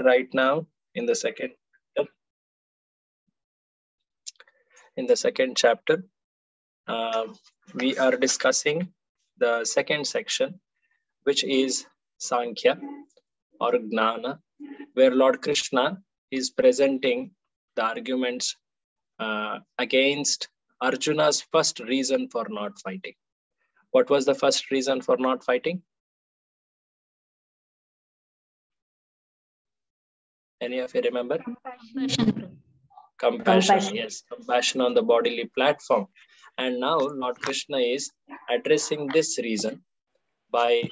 right now in the second chapter. In the second chapter, we are discussing the second section, which is Sankhya or Gnana, where Lord Krishna is presenting the arguments against Arjuna's first reason for not fighting. What was the first reason for not fighting? Any of you remember? Compassion, yes, compassion on the bodily platform. And now Lord Krishna is addressing this reason by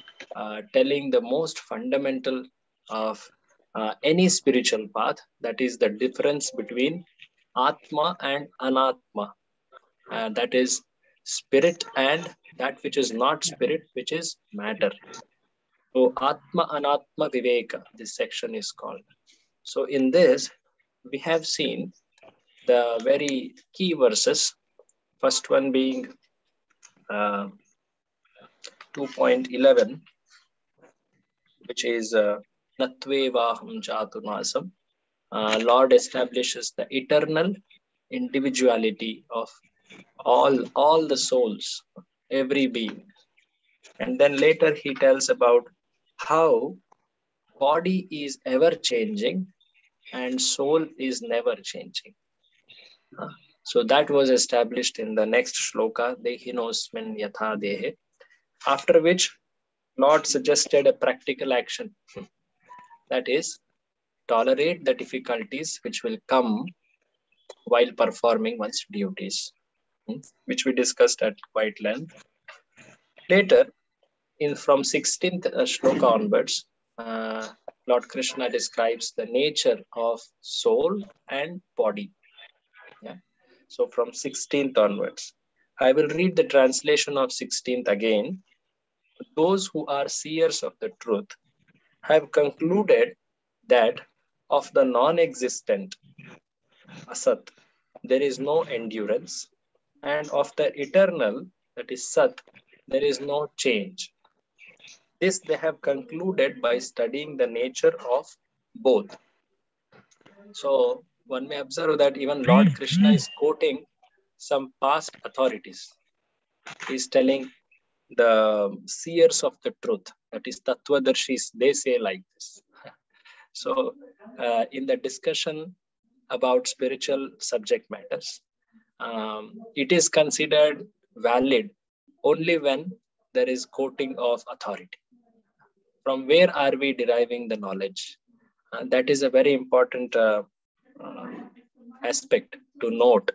telling the most fundamental of any spiritual path, that is the difference between Atma and Anatma. That is spirit and that which is not spirit, which is matter. So Atma Anatma Viveka, this section is called. So in this, we have seen the very key verses. First one being 2.11, which is Natvevaham Chaturmasam. Lord establishes the eternal individuality of all the souls, every being. And then later he tells about how body is ever changing and soul is never changing. So that was established in the next shloka, Dehinosmin Yatha Dehe, after which Lord suggested a practical action, that is, tolerate the difficulties which will come while performing one's duties, which we discussed at quite length. Later, from 16th shloka onwards, Lord Krishna describes the nature of soul and body. Yeah. So from 16th onwards, I will read the translation of 16th again. Those who are seers of the truth have concluded that of the non-existent Asat, there is no endurance, and of the eternal, that is Sat, there is no change. This they have concluded by studying the nature of both. So one may observe that even Lord Krishna is quoting some past authorities. He's telling the seers of the truth, that is Tattvadarshis, they say like this. So in the discussion about spiritual subject matters, it is considered valid only when there is quoting of authority. From where are we deriving the knowledge? That is a very important aspect to note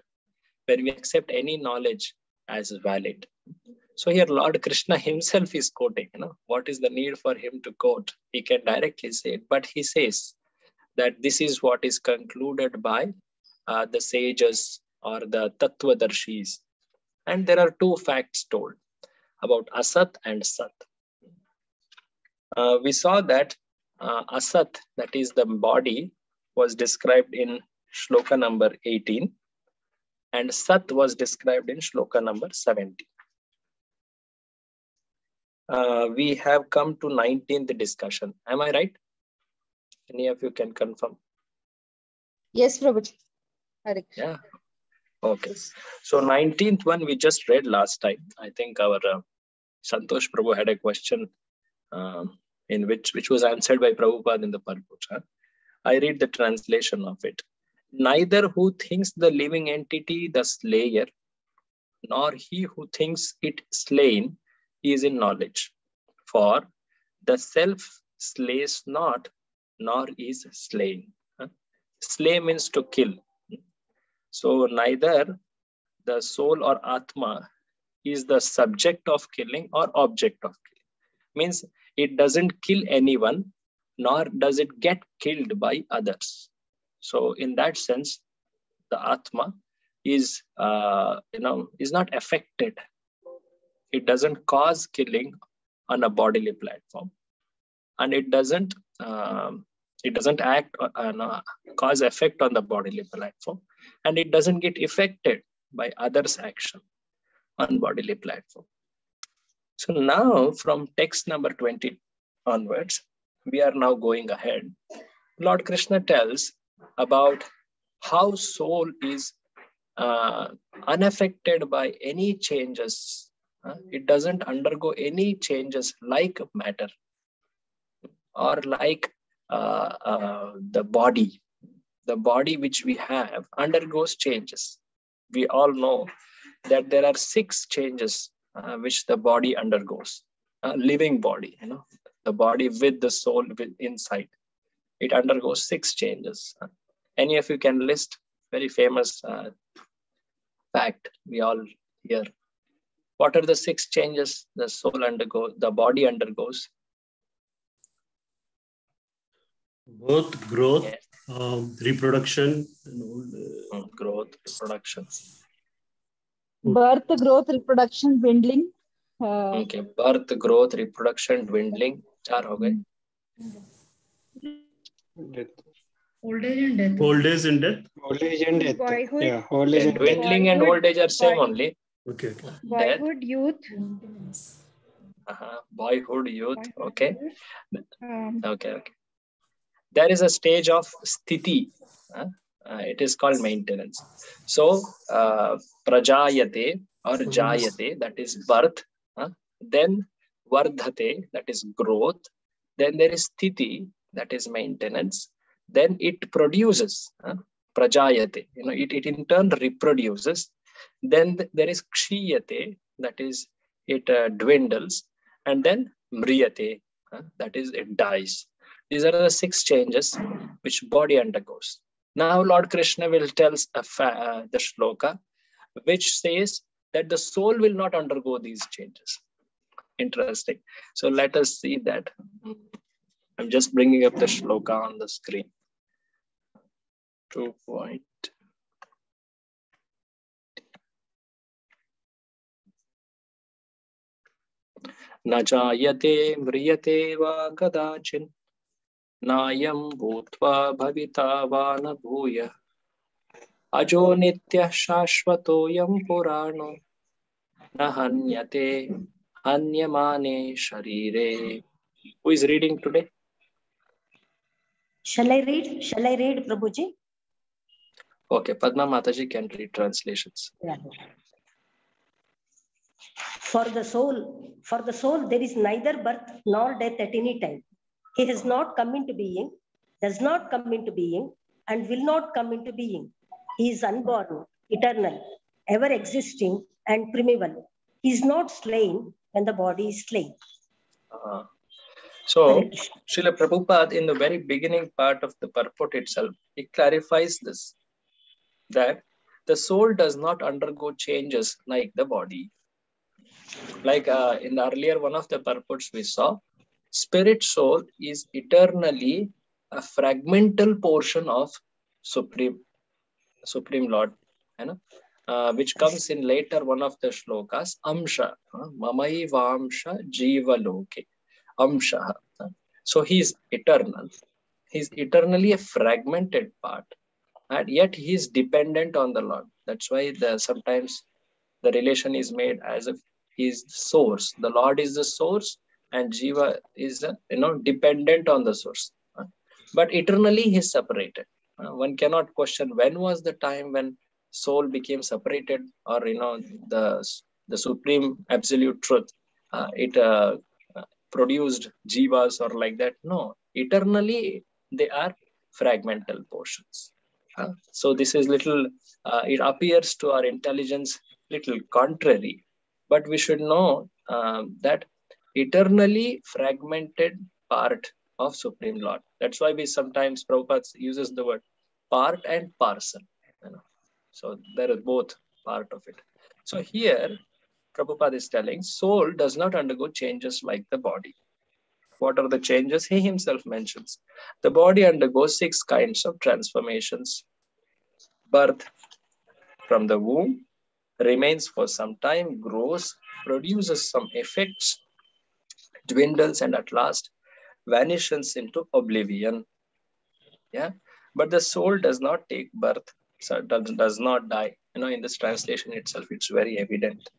when we accept any knowledge as valid. So here Lord Krishna himself is quoting, what is the need for him to quote? He can directly say it, but he says that this is what is concluded by the sages or the Tattvadarshis. And there are two facts told about Asat and Sat. We saw that Asat, that is the body, was described in shloka number 18, and Sat was described in shloka number 17. We have come to 19th discussion. Am I right? Any of you can confirm? Yes, Prabhuji. Yeah. Okay. So 19th one we just read last time. I think our Santosh Prabhu had a question in which was answered by Prabhupada in the Purport. I read the translation of it. Neither who thinks the living entity the slayer, nor he who thinks it slain is in knowledge. For the self slays not, nor is slain. Slay means to kill. So neither the soul or Atma is the subject of killing or object of killing. Means it doesn't kill anyone, nor does it get killed by others. So in that sense, the Atma is, is not affected. It doesn't cause killing on a bodily platform, and it doesn't act cause effect on the bodily platform, and it doesn't get affected by others' action on bodily platform. So now from text number 20 onwards, we are now going ahead Lord Krishna tells about how soul is unaffected by any changes. It doesn't undergo any changes like matter or like the body. The body which we have undergoes changes. We all know that there are 6 changes which the body undergoes. Living body, the body with the soul inside. It undergoes 6 changes. Any of you can list very famous fact we all hear. What are the 6 changes the soul undergoes, the body undergoes? Birth, growth, reproduction, growth, reproduction. Birth, growth, reproduction, dwindling. Okay, birth, growth, reproduction, dwindling. 4 हो गए. Old age and death. Old age and death. Old age and death. Boyhood. Yeah, old age and dwindling and old age are same only. Okay. Boyhood, youth. Boyhood, youth. Okay. Okay. There is a stage of sthiti. It is called maintenance. So, prajayate or jayate, that is birth. Then vardhate, that is growth. Then there is sthiti, that is maintenance. Then it produces, prajayate. It in turn reproduces. Then there is kshiyate, that is it dwindles. And then mriyate, that is it dies. These are the 6 changes which body undergoes. Now Lord Krishna will tell the shloka which says that the soul will not undergo these changes. Interesting. So let us see that. I'm just bringing up the shloka on the screen. 2 point. न जायते म्रियते वा कदाचिन् नायं भूत्वा भविता वा न भूयः अजो नित्यः शाश्वतोऽयं पुराणो न हन्यते हन्यमाने शरीरे. Who is reading today? Shall I read, Prabhuji? Okay, Padma Mataji can read translations. Yeah. For the soul, there is neither birth nor death at any time. He has not come into being, does not come into being, and will not come into being. He is unborn, eternal, ever existing, and primeval. He is not slain when the body is slain. So, Srila Prabhupada, in the very beginning part of the purport itself, he clarifies this, that the soul does not undergo changes like the body. Like in the earlier one of the purports we saw, spirit soul is eternally a fragmental portion of Supreme Lord, which comes in later one of the shlokas, Amsha, Mamai Vamsha Jiva Loke, Amsha. So he is eternal. He is eternally a fragmented part, and yet he is dependent on the Lord. That's why sometimes the relation is made as if he is the source. The Lord is the source, and Jiva is dependent on the source. But eternally he is separated. One cannot question when was the time when soul became separated, or the supreme absolute truth produced jivas or like that. No, eternally they are fragmental portions. So this is little, it appears to our intelligence little contrary, but we should know that eternally fragmented part of Supreme Lord. That's why we sometimes, Prabhupada uses the word part and parcel. So there is both part of it. So here, Prabhupada is telling, soul does not undergo changes like the body. What are the changes? He himself mentions. The body undergoes 6 kinds of transformations. Birth from the womb, remains for some time, grows, produces some effects, dwindles, and at last vanishes into oblivion. Yeah, but the soul does not take birth, so does not die. In this translation itself, it's very evident.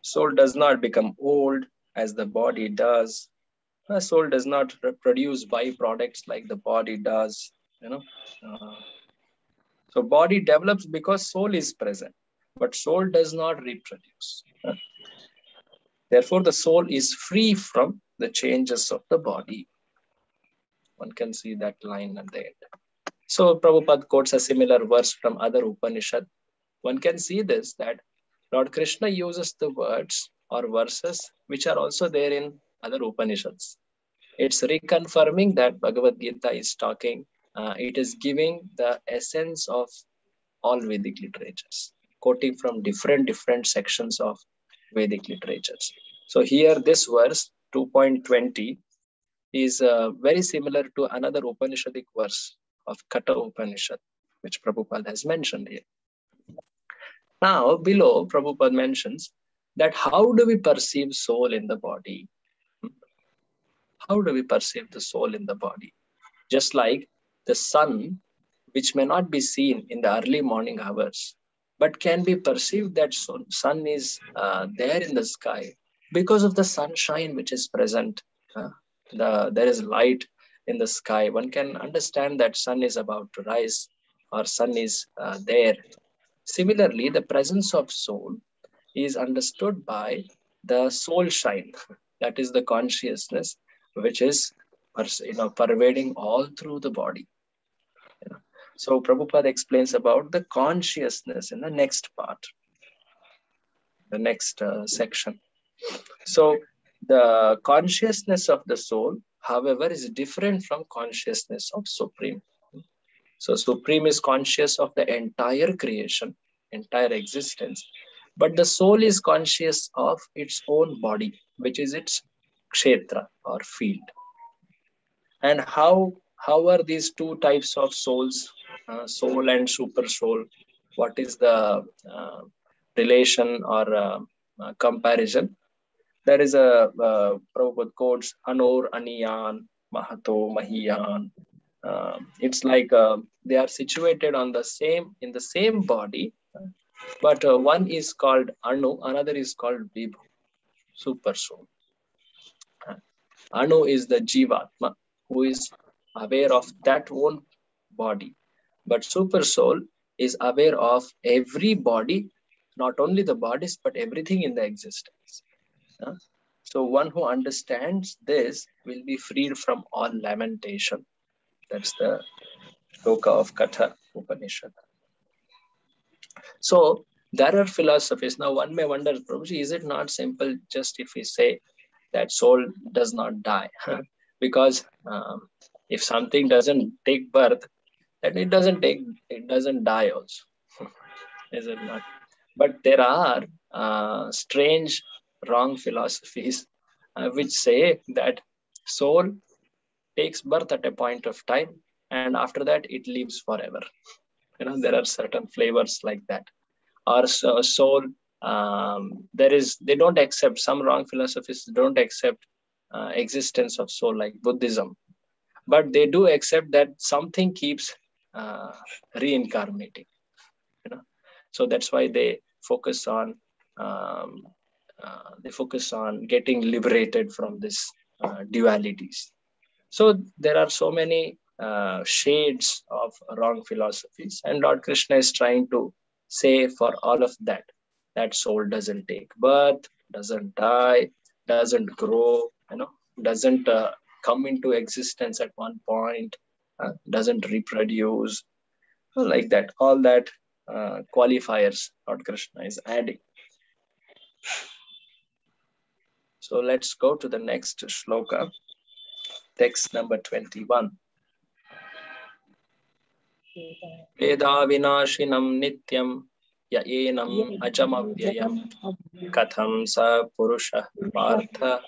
Soul does not become old as the body does. The soul does not produce byproducts like the body does, you know. So body develops because soul is present, but soul does not reproduce. Therefore, the soul is free from the changes of the body. One can see that line at the end. So Prabhupada quotes a similar verse from other Upanishad. One can see this, that Lord Krishna uses the words or verses which are also there in other Upanishads. It's reconfirming that Bhagavad Gita is talking, it is giving the essence of all Vedic literatures, quoting from different sections of Vedic literatures. So here this verse 2.20 is very similar to another Upanishadic verse of Katha Upanishad, which Prabhupada has mentioned here. Now below, Prabhupada mentions that how do we perceive soul in the body? How do we perceive the soul in the body? Just like the sun, which may not be seen in the early morning hours, but can be perceived that sun is there in the sky because of the sunshine which is present. There is light in the sky. One can understand that sun is about to rise or sun is there. Similarly, the presence of soul is understood by the soul shine. That is the consciousness which is pervading all through the body. So Prabhupada explains about the consciousness in the next part, the next section. So the consciousness of the soul, however, is different from consciousness of Supreme. So Supreme is conscious of the entire creation, entire existence, but the soul is conscious of its own body, which is its kshetra or field. And how are these two types of souls, soul and super soul? What is the relation or comparison? There is a Prabhupada quotes Anor Aniyan Mahato Mahiyan. It's like they are situated on in the same body, but one is called Anu, another is called Vibhu, super soul. Anu is the Jivatma, who is aware of that own body, but super soul is aware of every body, not only the bodies, but everything in the existence. So one who understands this will be freed from all lamentation. That's the shloka of Katha Upanishad. So there are philosophies. Now one may wonder, Prabhuji, is it not simple just if we say that soul does not die? Because if something doesn't take birth, then it doesn't die also. Is it not? But there are strange, wrong philosophies which say that soul takes birth at a point of time, and after that it lives forever. There are certain flavors like that. Or soul, they don't accept, some wrong philosophies don't accept existence of soul like Buddhism, but they do accept that something keeps reincarnating. So that's why they focus on getting liberated from this dualities. So there are so many shades of wrong philosophies, and Lord Krishna is trying to say for all of that soul doesn't take birth, doesn't die, doesn't grow, doesn't come into existence at one point, doesn't reproduce, like that. All that qualifiers Lord Krishna is adding. So let's go to the next shloka, text number 21. Veda vinashinam nityam ya enam ajamavyayam katham sa purusha partha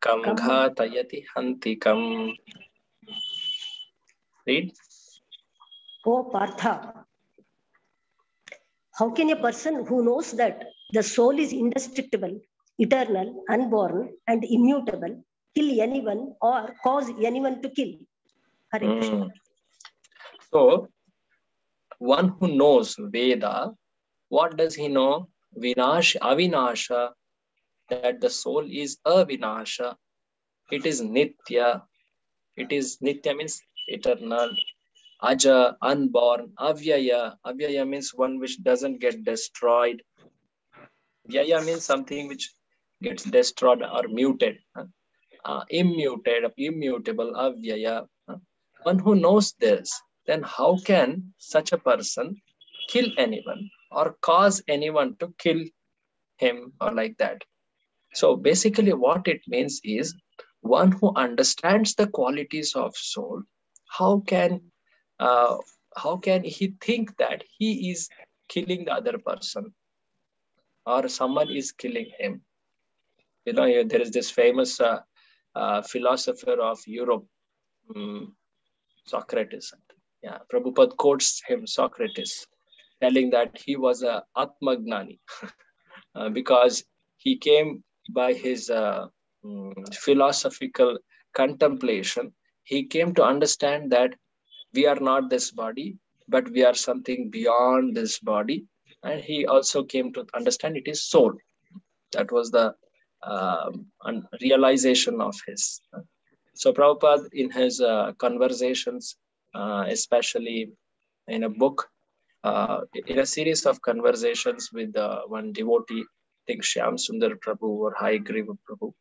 kam ghatayati hantikam. Read. Oh Partha, how can a person who knows that the soul is indestructible, eternal, unborn, and immutable kill anyone or cause anyone to kill? Hare Krishna. So, one who knows Veda, what does he know? Avinasha, that the soul is avinasha. It is Nitya. It is Nitya means eternal. Aja, unborn. Avyaya. Avyaya means one which doesn't get destroyed. Vyaya means something which gets destroyed or muted. Immutable, avyaya. One who knows this, then how can such a person kill anyone or cause anyone to kill him or like that? So basically what it means is one who understands the qualities of soul, how can he think that he is killing the other person or someone is killing him? You know, there is this famous philosopher of Europe, Socrates. Yeah, Prabhupada quotes him, Socrates, telling that he was a Atmagnani because he came by his philosophical contemplation. He came to understand that we are not this body, but we are something beyond this body. And he also came to understand it is soul. That was the realization of his. So Prabhupada in his conversations, especially in a book, in a series of conversations with one devotee, I think Shyam Sundar Prabhu or Hayagriva Prabhu,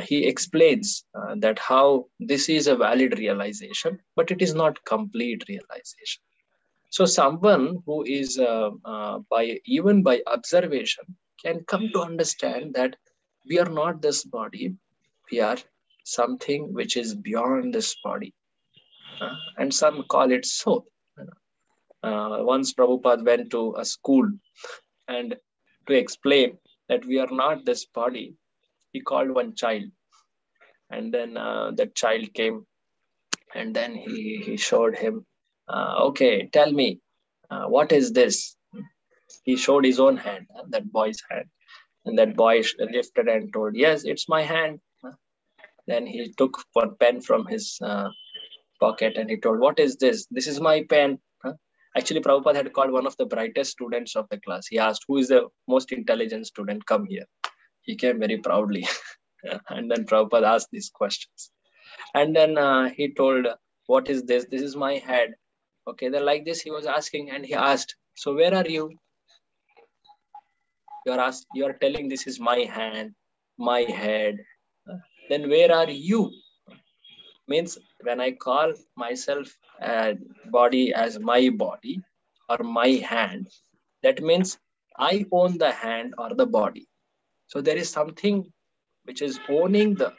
he explains that how this is a valid realization, but it is not complete realization. So someone who is even by observation can come to understand that we are not this body, we are something which is beyond this body. And some call it soul. Once Prabhupada went to a school and to explain that we are not this body, he called one child. And then that child came and then he showed him, okay, tell me, what is this? He showed his own hand, that boy's hand. And that boy lifted and told, yes, it's my hand. Then he took one pen from his pocket and he told, what is this? This is my pen. Actually, Prabhupada had called one of the brightest students of the class. He asked, who is the most intelligent student? Come here. He came very proudly. And then Prabhupada asked these questions. And then he told, what is this? This is my head. Okay, then like this he was asking and he asked, so where are you? You are telling this is my hand, my head. Then where are you? Means when I call myself body as my body or my hand, that means I own the hand or the body. So there is something which is owning the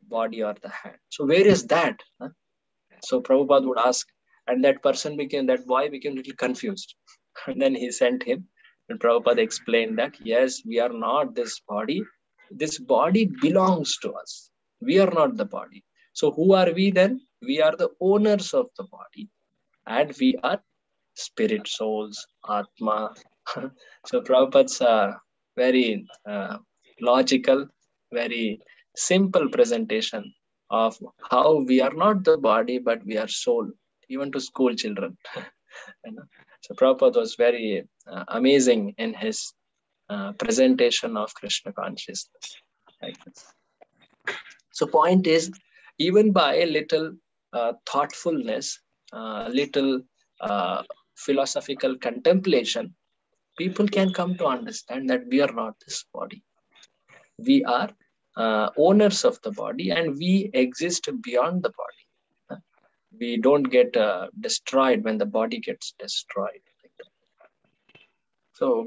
body or the hand. So where is that? So Prabhupada would ask, and that boy became a little confused. And then he sent him, and Prabhupada explained that, yes, we are not this body. This body belongs to us. We are not the body. So who are we then? We are the owners of the body. And we are spirit souls, Atma. So Prabhupada's very logical, very simple presentation of how we are not the body, but we are soul, even to school children. So Prabhupada was very amazing in his presentation of Krishna consciousness. Like this. So point is, even by a little thoughtfulness, little philosophical contemplation, people can come to understand that we are not this body. We are owners of the body and we exist beyond the body. We don't get destroyed when the body gets destroyed. So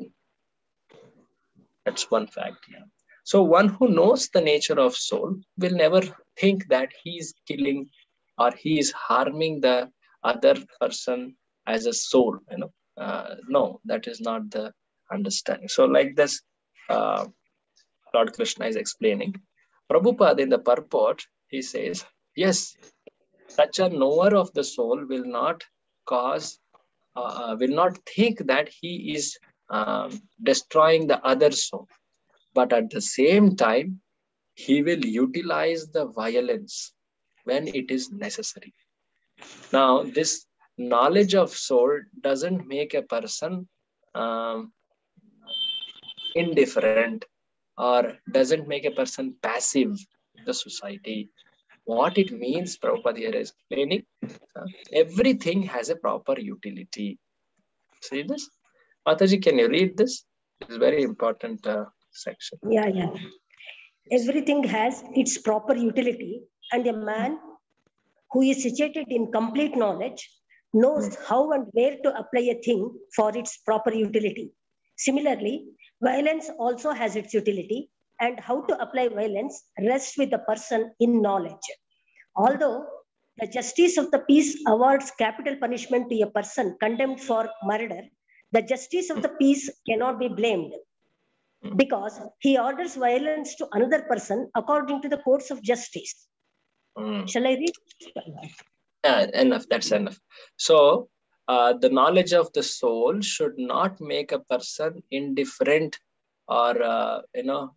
that's one fact. Yeah. So one who knows the nature of soul will never think that he is killing or he is harming the other person as a soul. No, that is not the understanding. So like this, Lord Krishna is explaining. Prabhupada in the purport, he says, yes, such a knower of the soul will not think that he is destroying the other soul. But at the same time, he will utilize the violence when it is necessary. Now, this knowledge of soul doesn't make a person indifferent or doesn't make a person passive the society. What it means, Prabhupada here is explaining, everything has a proper utility. See this? Mataji, can you read this? It's a very important section. Yeah. Everything has its proper utility, and a man who is situated in complete knowledge knows how and where to apply a thing for its proper utility. Similarly, violence also has its utility, and how to apply violence rests with the person in knowledge. Although the justice of the peace awards capital punishment to a person condemned for murder, the justice of the peace cannot be blamed, because he orders violence to another person according to the courts of justice. Shall I read? Enough. That's enough. So, the knowledge of the soul should not make a person indifferent or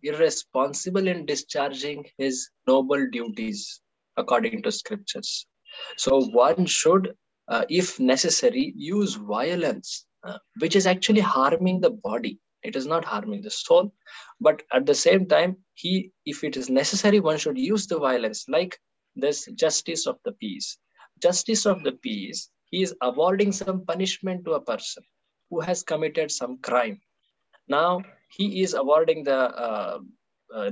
irresponsible in discharging his noble duties according to scriptures. So one should, if necessary, use violence, which is actually harming the body. It is not harming the soul, but at the same time, if it is necessary, one should use the violence, like this justice of the peace. Justice of the peace, he is awarding some punishment to a person who has committed some crime. Now he is awarding the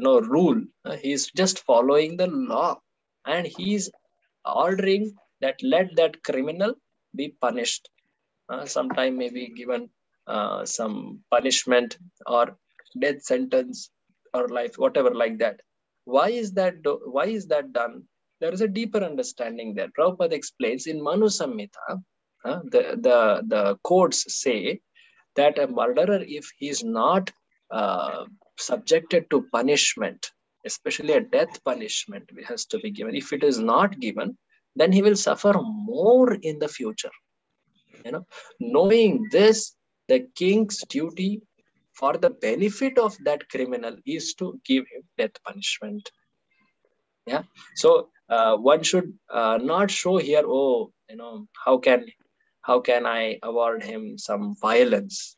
rule. He is just following the law, and he is ordering that let that criminal be punished. Sometime may be given some punishment or death sentence or life, whatever like that. Why is that done? There is a deeper understanding there. Prabhupada explains in Manu Samhita, the courts say that a murderer, if he is not subjected to punishment, especially a death punishment, has to be given. If it is not given, then he will suffer more in the future. Knowing this, the king's duty for the benefit of that criminal is to give him death punishment. Yeah. So one should not show here, how can I award him some violence?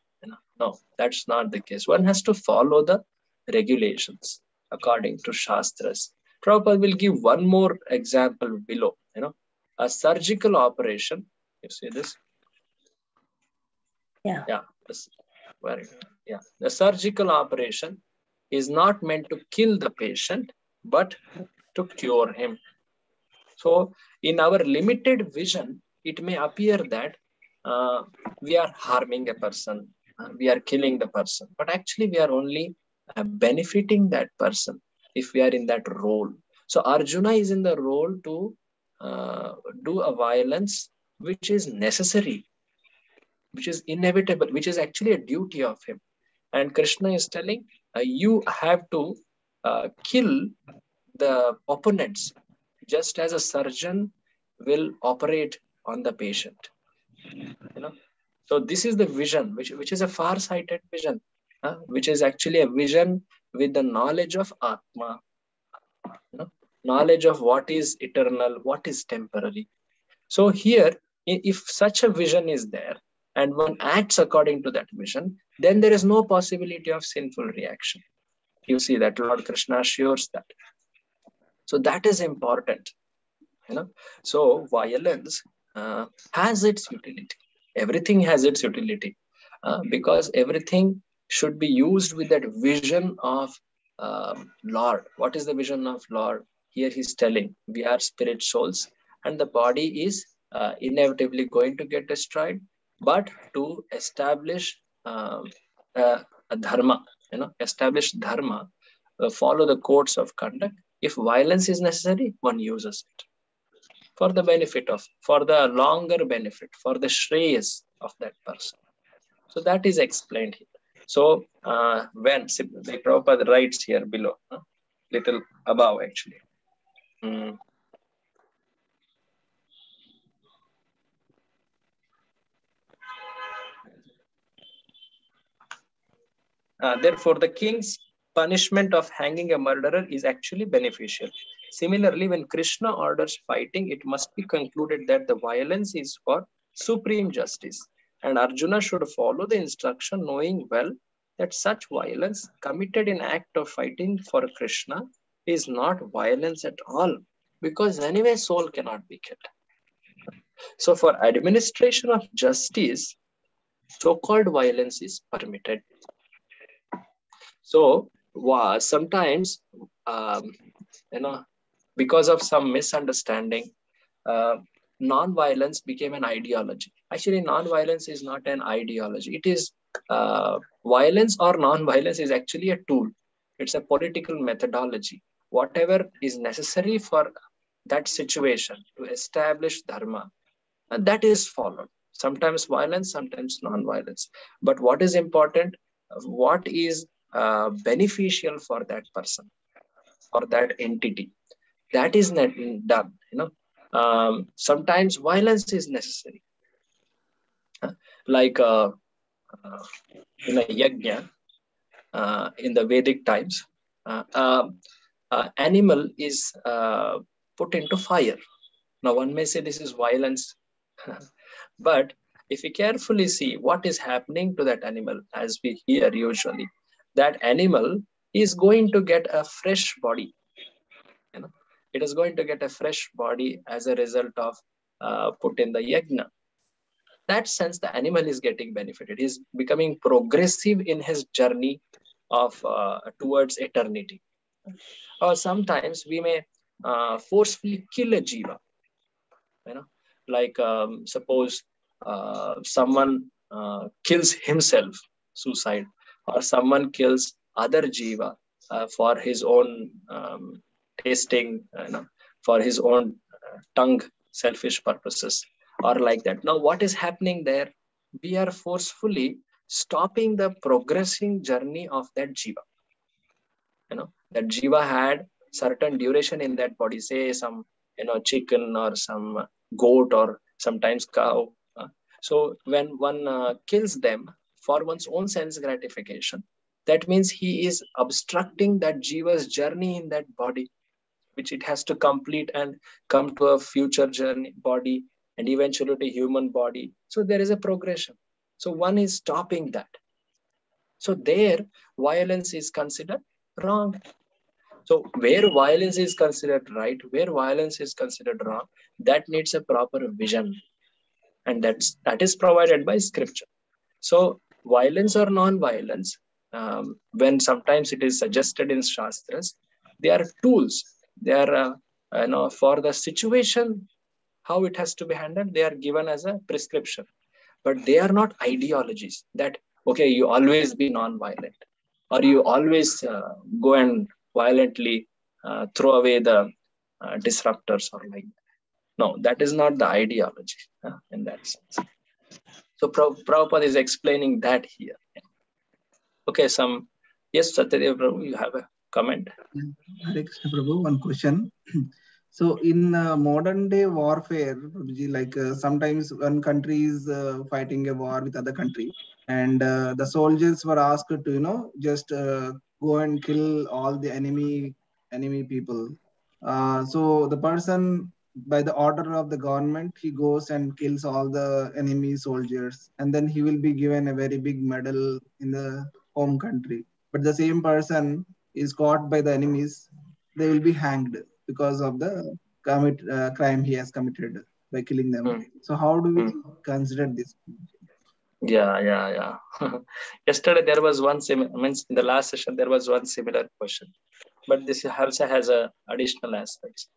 No, that's not the case. One has to follow the regulations according to Shastras. Prabhupada will give one more example below. A surgical operation. You see this? Yeah. Yeah. Yeah. The surgical operation is not meant to kill the patient, but to cure him. So, in our limited vision, it may appear that we are harming a person, we are killing the person, but actually we are only benefiting that person if we are in that role. So Arjuna is in the role to do a violence which is necessary, which is inevitable, which is actually a duty of him. And Krishna is telling, you have to kill the opponents, just as a surgeon will operate on the patient. So this is the vision, which is a far-sighted vision, which is actually a vision with the knowledge of Atma, knowledge of what is eternal, what is temporary. So here, if such a vision is there and one acts according to that vision, then there is no possibility of sinful reaction. You see that Lord Krishna assures that. So that is important. So violence has its utility. Everything has its utility because everything should be used with that vision of Lord. What is the vision of Lord? Here he's telling we are spirit souls and the body is inevitably going to get destroyed, but to establish a dharma, establish dharma, follow the codes of conduct. If violence is necessary, one uses it for the benefit of, for the longer benefit, for the shreyas of that person. So that is explained here. So when the Prabhupada writes here below, little above actually. Therefore, the king's punishment of hanging a murderer is actually beneficial. Similarly, when Krishna orders fighting, it must be concluded that the violence is for supreme justice. And Arjuna should follow the instruction knowing well that such violence committed in act of fighting for Krishna is not violence at all, because anyway soul cannot be killed. So for administration of justice, so-called violence is permitted. So sometimes, because of some misunderstanding, non-violence became an ideology. Actually, non-violence is not an ideology. It is violence or non-violence is actually a tool. It's a political methodology. Whatever is necessary for that situation to establish dharma, and that is followed. Sometimes violence, sometimes non-violence. But what is important? What is beneficial for that person, for that entity? That is not done. Sometimes violence is necessary. Like in a yajna, in the Vedic times, animal is put into fire. Now one may say this is violence, but if we carefully see what is happening to that animal, as we hear usually, that animal is going to get a fresh body. It is going to get a fresh body as a result of put in the yajna. That sense, the animal is getting benefited. He's becoming progressive in his journey of towards eternity. Or sometimes we may forcefully kill a jiva. Like suppose someone kills himself, suicide, or someone kills other jiva for his own tasting, for his own tongue selfish purposes, or like that. Now what is happening there? We are forcefully stopping the progressing journey of that jiva. That jiva had certain duration in that body, say some chicken or some goat or sometimes cow. So when one kills them for one's own sense gratification, that means he is obstructing that jiva's journey in that body, which it has to complete and come to a future journey body and eventually to human body. So there is a progression. So one is stopping that. So there violence is considered wrong. So where violence is considered right, where violence is considered wrong, that needs a proper vision. And that is provided by scripture. So violence or non-violence, when sometimes it is suggested in Shastras, they are tools. They are, for the situation, how it has to be handled, they are given as a prescription. But they are not ideologies that, okay, you always be non-violent, or you always go and violently throw away the disruptors or like that. No, that is not the ideology in that sense. So Prabhupada is explaining that here. Okay, yes, Satyadev Prabhu, you have a comment? Hare Krishna Prabhu, one question. So in modern day warfare, like sometimes one country is fighting a war with other country, and the soldiers were asked to just go and kill all the enemy people. So the person, by the order of the government, he goes and kills all the enemy soldiers, and then he will be given a very big medal in the home country. But the same person is caught by the enemies, they will be hanged because of the crime he has committed by killing them. So how do we consider this? Yeah. Yesterday there was one in the last session there was one similar question, but this also has a additional aspects.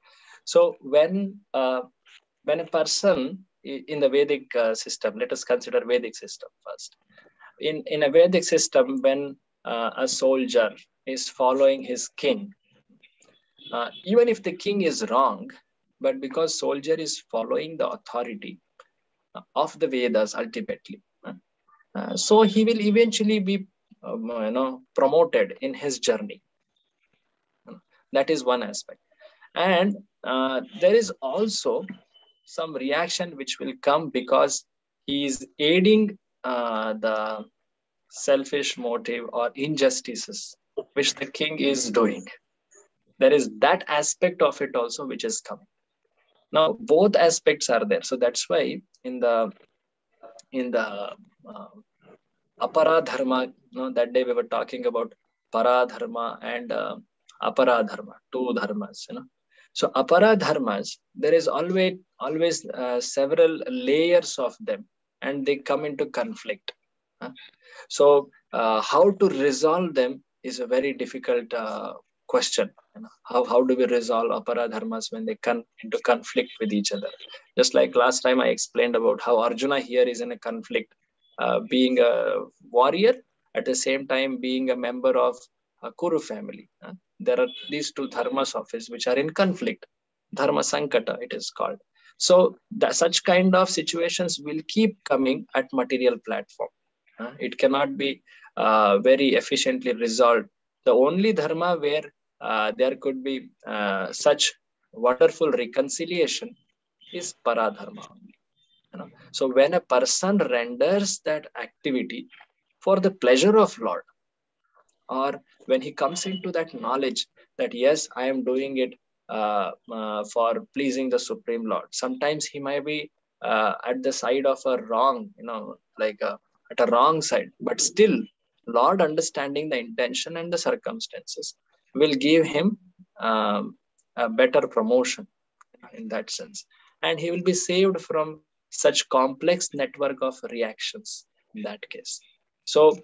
So when a person in the Vedic system, let us consider Vedic system first. In a Vedic system, when a soldier is following his king, even if the king is wrong, but because soldier is following the authority of the Vedas ultimately, so he will eventually be promoted in his journey. That is one aspect. And there is also some reaction which will come because he is aiding the selfish motive or injustices which the king is doing. There is that aspect of it also which is coming. Now both aspects are there. So that's why in the aparadharma, that day we were talking about paradharma and apara dharma, two dharmas, you know. So apara dharmas, there is always several layers of them, and they come into conflict. So how to resolve them is a very difficult question. You know, how do we resolve apara dharmas when they come into conflict with each other? Just like last time I explained about how Arjuna here is in a conflict, being a warrior, at the same time being a member of a Kuru family. There are these two dharmas of his which are in conflict. Dharma Sankata, it is called. So such kind of situations will keep coming at material platform. It cannot be very efficiently resolved. The only dharma where there could be such wonderful reconciliation is paradharma only. You know? So when a person renders that activity for the pleasure of Lord, or when he comes into that knowledge that yes, I am doing it for pleasing the Supreme Lord. Sometimes he might be at the side of a wrong, you know, like at a wrong side, but still Lord, understanding the intention and the circumstances, will give him a better promotion in that sense. And he will be saved from such complex network of reactions in that case. So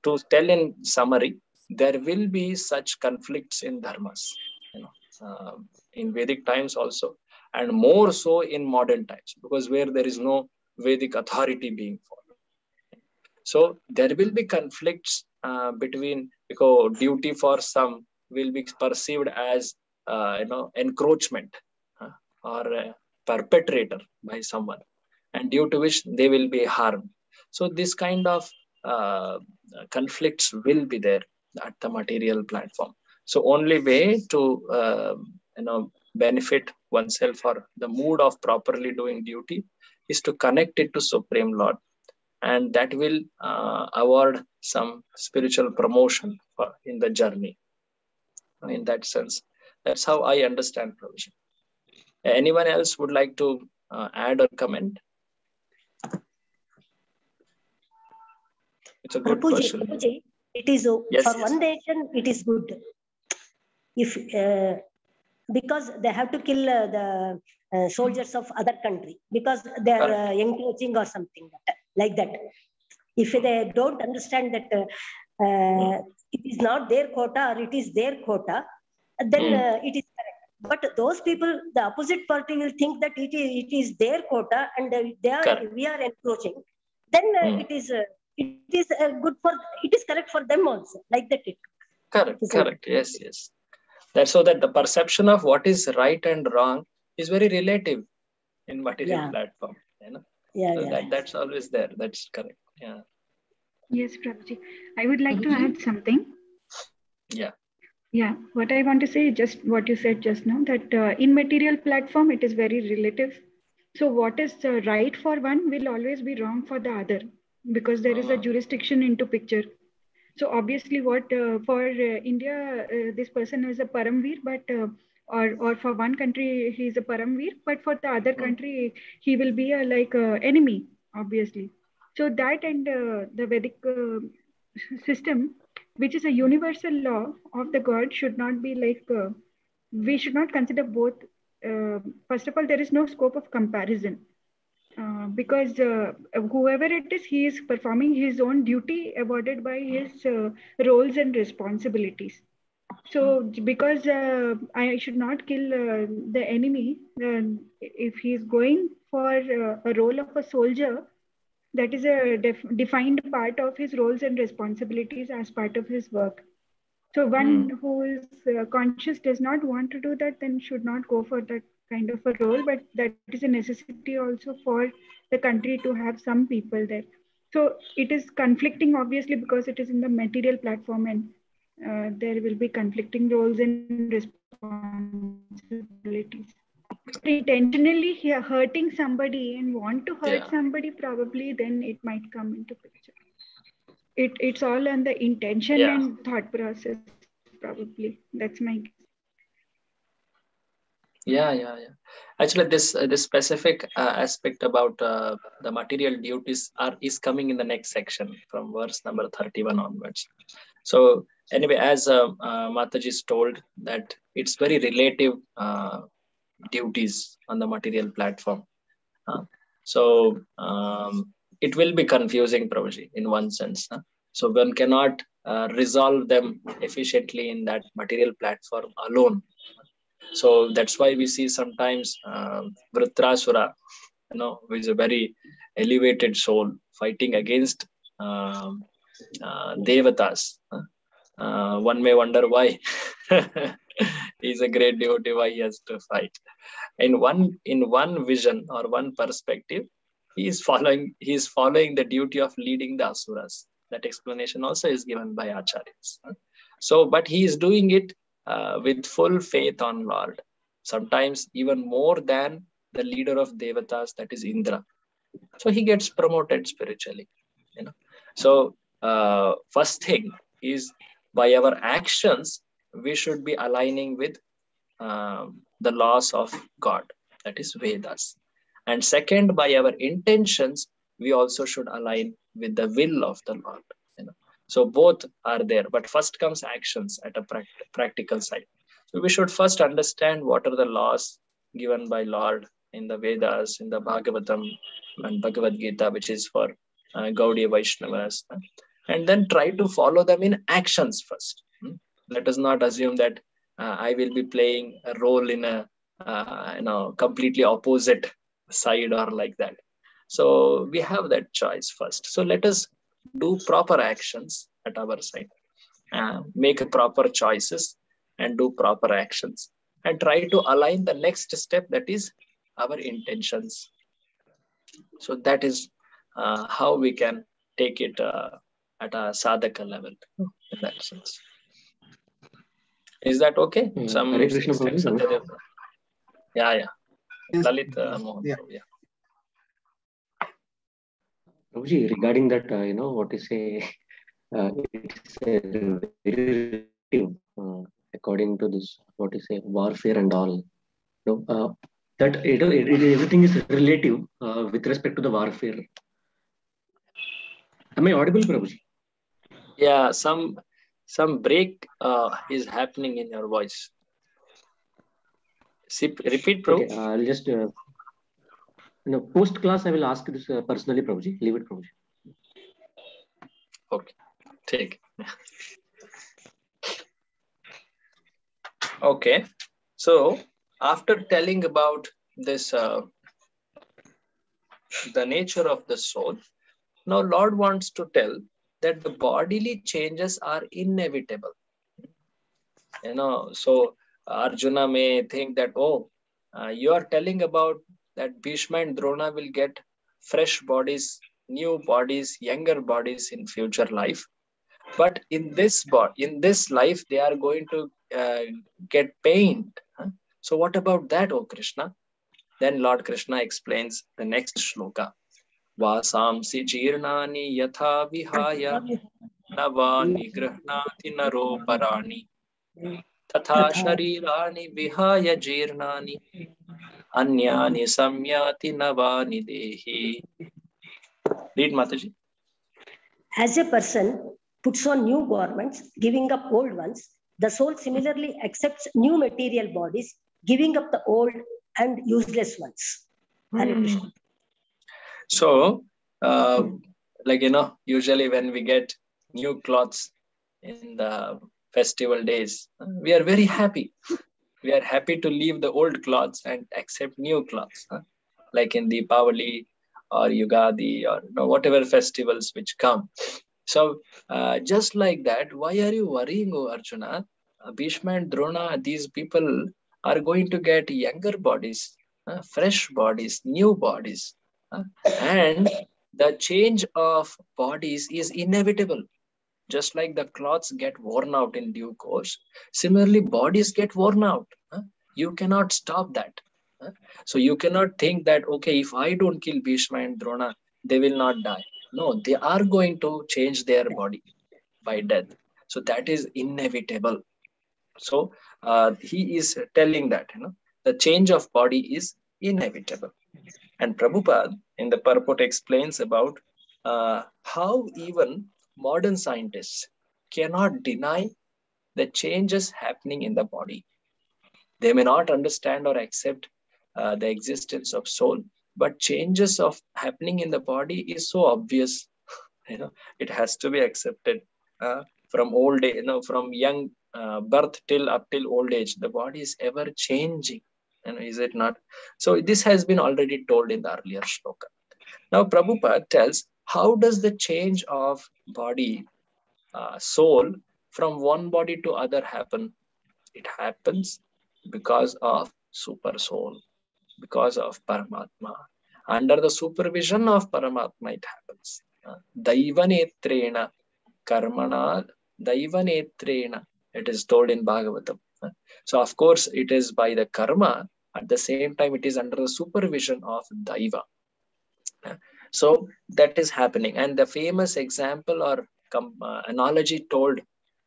to tell in summary, there will be such conflicts in dharmas, you know, in Vedic times also, and more so in modern times, because where there is no Vedic authority being followed. So there will be conflicts between, because duty for some will be perceived as encroachment or a perpetrator by someone, and due to which they will be harmed. So this kind of conflicts will be there at the material platform. So only way to benefit oneself or the mood of properly doing duty is to connect it to Supreme Lord, and that will award some spiritual promotion in the journey. In that sense, that's how I understand provision. Anyone else would like to add or comment? It's a good question. Prabhuji, it is for one nation. It is good if because they have to kill the soldiers of other country because they are encroaching or something like that. If they don't understand that it is not their quota or it is their quota, then it is correct. But those people, the opposite party will think that it is their quota and we are encroaching. Then it is good for, it is correct for them also, like that. Correct. Yes. That's so that the perception of what is right and wrong is very relative in material platform. You know? That's always there. That's correct. Yeah. Yes, Prabhuji. I would like to add something. Yeah. What I want to say is just what you said just now, that in material platform, it is very relative. So what is right for one will always be wrong for the other, because there is a jurisdiction into picture. So obviously what for India, this person is a Paramveer, but or for one country, he is a Paramveer, but for the other country, he will be a enemy, obviously. So that and the Vedic system, which is a universal law of the God, should not be we should not consider both. First of all, there is no scope of comparison. Because whoever it is, he is performing his own duty awarded by his roles and responsibilities. So because I should not kill the enemy, if he is going for a role of a soldier, that is a defined part of his roles and responsibilities as part of his work. So one who is conscious does not want to do that, then should not go for that kind of a role, but that is a necessity also for the country to have some people there. So it is conflicting, obviously, because it is in the material platform, and there will be conflicting roles and responsibilities. Intentionally hurting somebody and want to hurt somebody, probably then it might come into picture. It's all on the intention and thought process, probably. That's my guess. Yeah. Actually, this specific aspect about the material duties is coming in the next section from verse number 31 onwards. So Anyway, as Mataji is told that it's very relative duties on the material platform. So it will be confusing, Prabhuji, in one sense. So one cannot resolve them efficiently in that material platform alone. So that's why we see sometimes Vritrasura, who is a very elevated soul, fighting against Devatas. One may wonder why. He's a great devotee, why he has to fight. In one vision or one perspective, he is following the duty of leading the asuras. That explanation also is given by acharyas. So, but he is doing it with full faith on Lord. Sometimes even more than the leader of Devatas, that is Indra. So he gets promoted spiritually. So first thing is, by our actions, we should be aligning with the laws of God, that is Vedas. And second, by our intentions, we also should align with the will of the Lord. So both are there, but first comes actions at a practical side. So we should first understand what are the laws given by Lord in the Vedas, in the Bhagavatam and Bhagavad Gita, which is for Gaudiya Vaishnavas, and then try to follow them in actions first. Let us not assume that I will be playing a role in a completely opposite side or like that. So we have that choice first. So let us do proper actions at our side, make proper choices and do proper actions, and try to align the next step, that is our intentions. So that is how we can take it at a sadhaka level, in that sense. Is that okay? Some Hare Krishna, Prabhuji. Yeah. Yes. Lalit Mohan. Yeah. Prabhuji, regarding that, what you say, it's a very relative, according to this, what you say, warfare and all. That everything is relative with respect to the warfare. Am I audible, Prabhuji? Yeah, some break is happening in your voice. Repeat, Prabhu. Okay, I'll just, post class, I will ask this personally, Prabhuji. Leave it, Prabhuji. Okay, take. Okay, so after telling about this, the nature of the soul, now Lord wants to tell that the bodily changes are inevitable. So Arjuna may think that, you are telling about that Bhishma and Drona will get fresh bodies, new bodies, younger bodies in future life. But in this life, they are going to get pained. So what about that, O Krishna? Then Lord Krishna explains the next shloka. Vasamsi jirnani yatha vihaya navani grihnati naro parani tatha sharirani vihaya jirnani anyani samyati navani dehi. Read, Mataji. As a person puts on new garments, giving up old ones, the soul similarly accepts new material bodies, giving up the old and useless ones. Hare Krishna. So, usually when we get new clothes in the festival days, we are very happy. We are happy to leave the old clothes and accept new clothes, like in Deepavali or Yugadi or whatever festivals which come. So, just like that, why are you worrying, O Arjuna? Bhishma and Drona, these people are going to get younger bodies, fresh bodies, new bodies. And the change of bodies is inevitable. Just like the clothes get worn out in due course, similarly, bodies get worn out. You cannot stop that. So you cannot think that, okay, if I don't kill Bhishma and Drona, they will not die. No, they are going to change their body by death. So that is inevitable. So he is telling that, the change of body is inevitable. And Prabhupada in the purport explains about how even modern scientists cannot deny the changes happening in the body. They may not understand or accept the existence of soul, but changes of happening in the body is so obvious. It has to be accepted. From old age, from young birth till old age, the body is ever changing. Is it not? So this has been already told in the earlier shloka. Now Prabhupada tells, how does the change of body, soul, from one body to other happen? It happens because of super soul, because of Paramatma. Under the supervision of Paramatma, it happens. Daivanetrena karmana daivanetrena, it is told in Bhagavatam. So of course it is by the karma. At the same time, it is under the supervision of Daiva. So that is happening. And the famous example or analogy told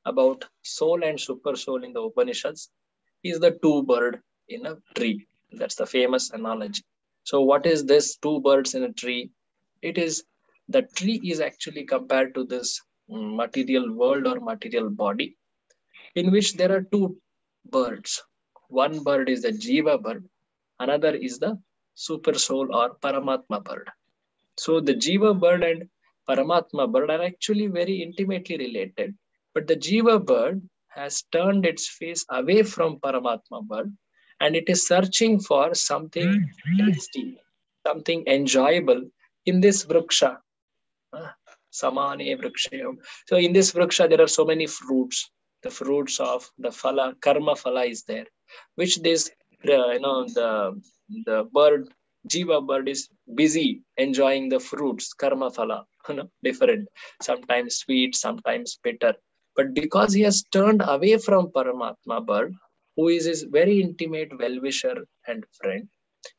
about soul and super soul in the Upanishads is the two birds in a tree. That's the famous analogy. So what is this two birds in a tree? It is, the tree is actually compared to this material world or material body, in which there are two birds. One bird is the Jiva bird, another is the super soul or Paramatma bird. So the Jiva bird and Paramatma bird are actually very intimately related. But the Jiva bird has turned its face away from Paramatma bird, and it is searching for something tasty, something enjoyable in this vriksha. Samane vrikshayam. So in this vriksha, there are so many fruits. The fruits of the phala, karma phala is there, which this, the bird, Jiva bird is busy enjoying the fruits, karma phala, different, sometimes sweet, sometimes bitter. But because he has turned away from Paramatma bird, who is his very intimate well-wisher and friend,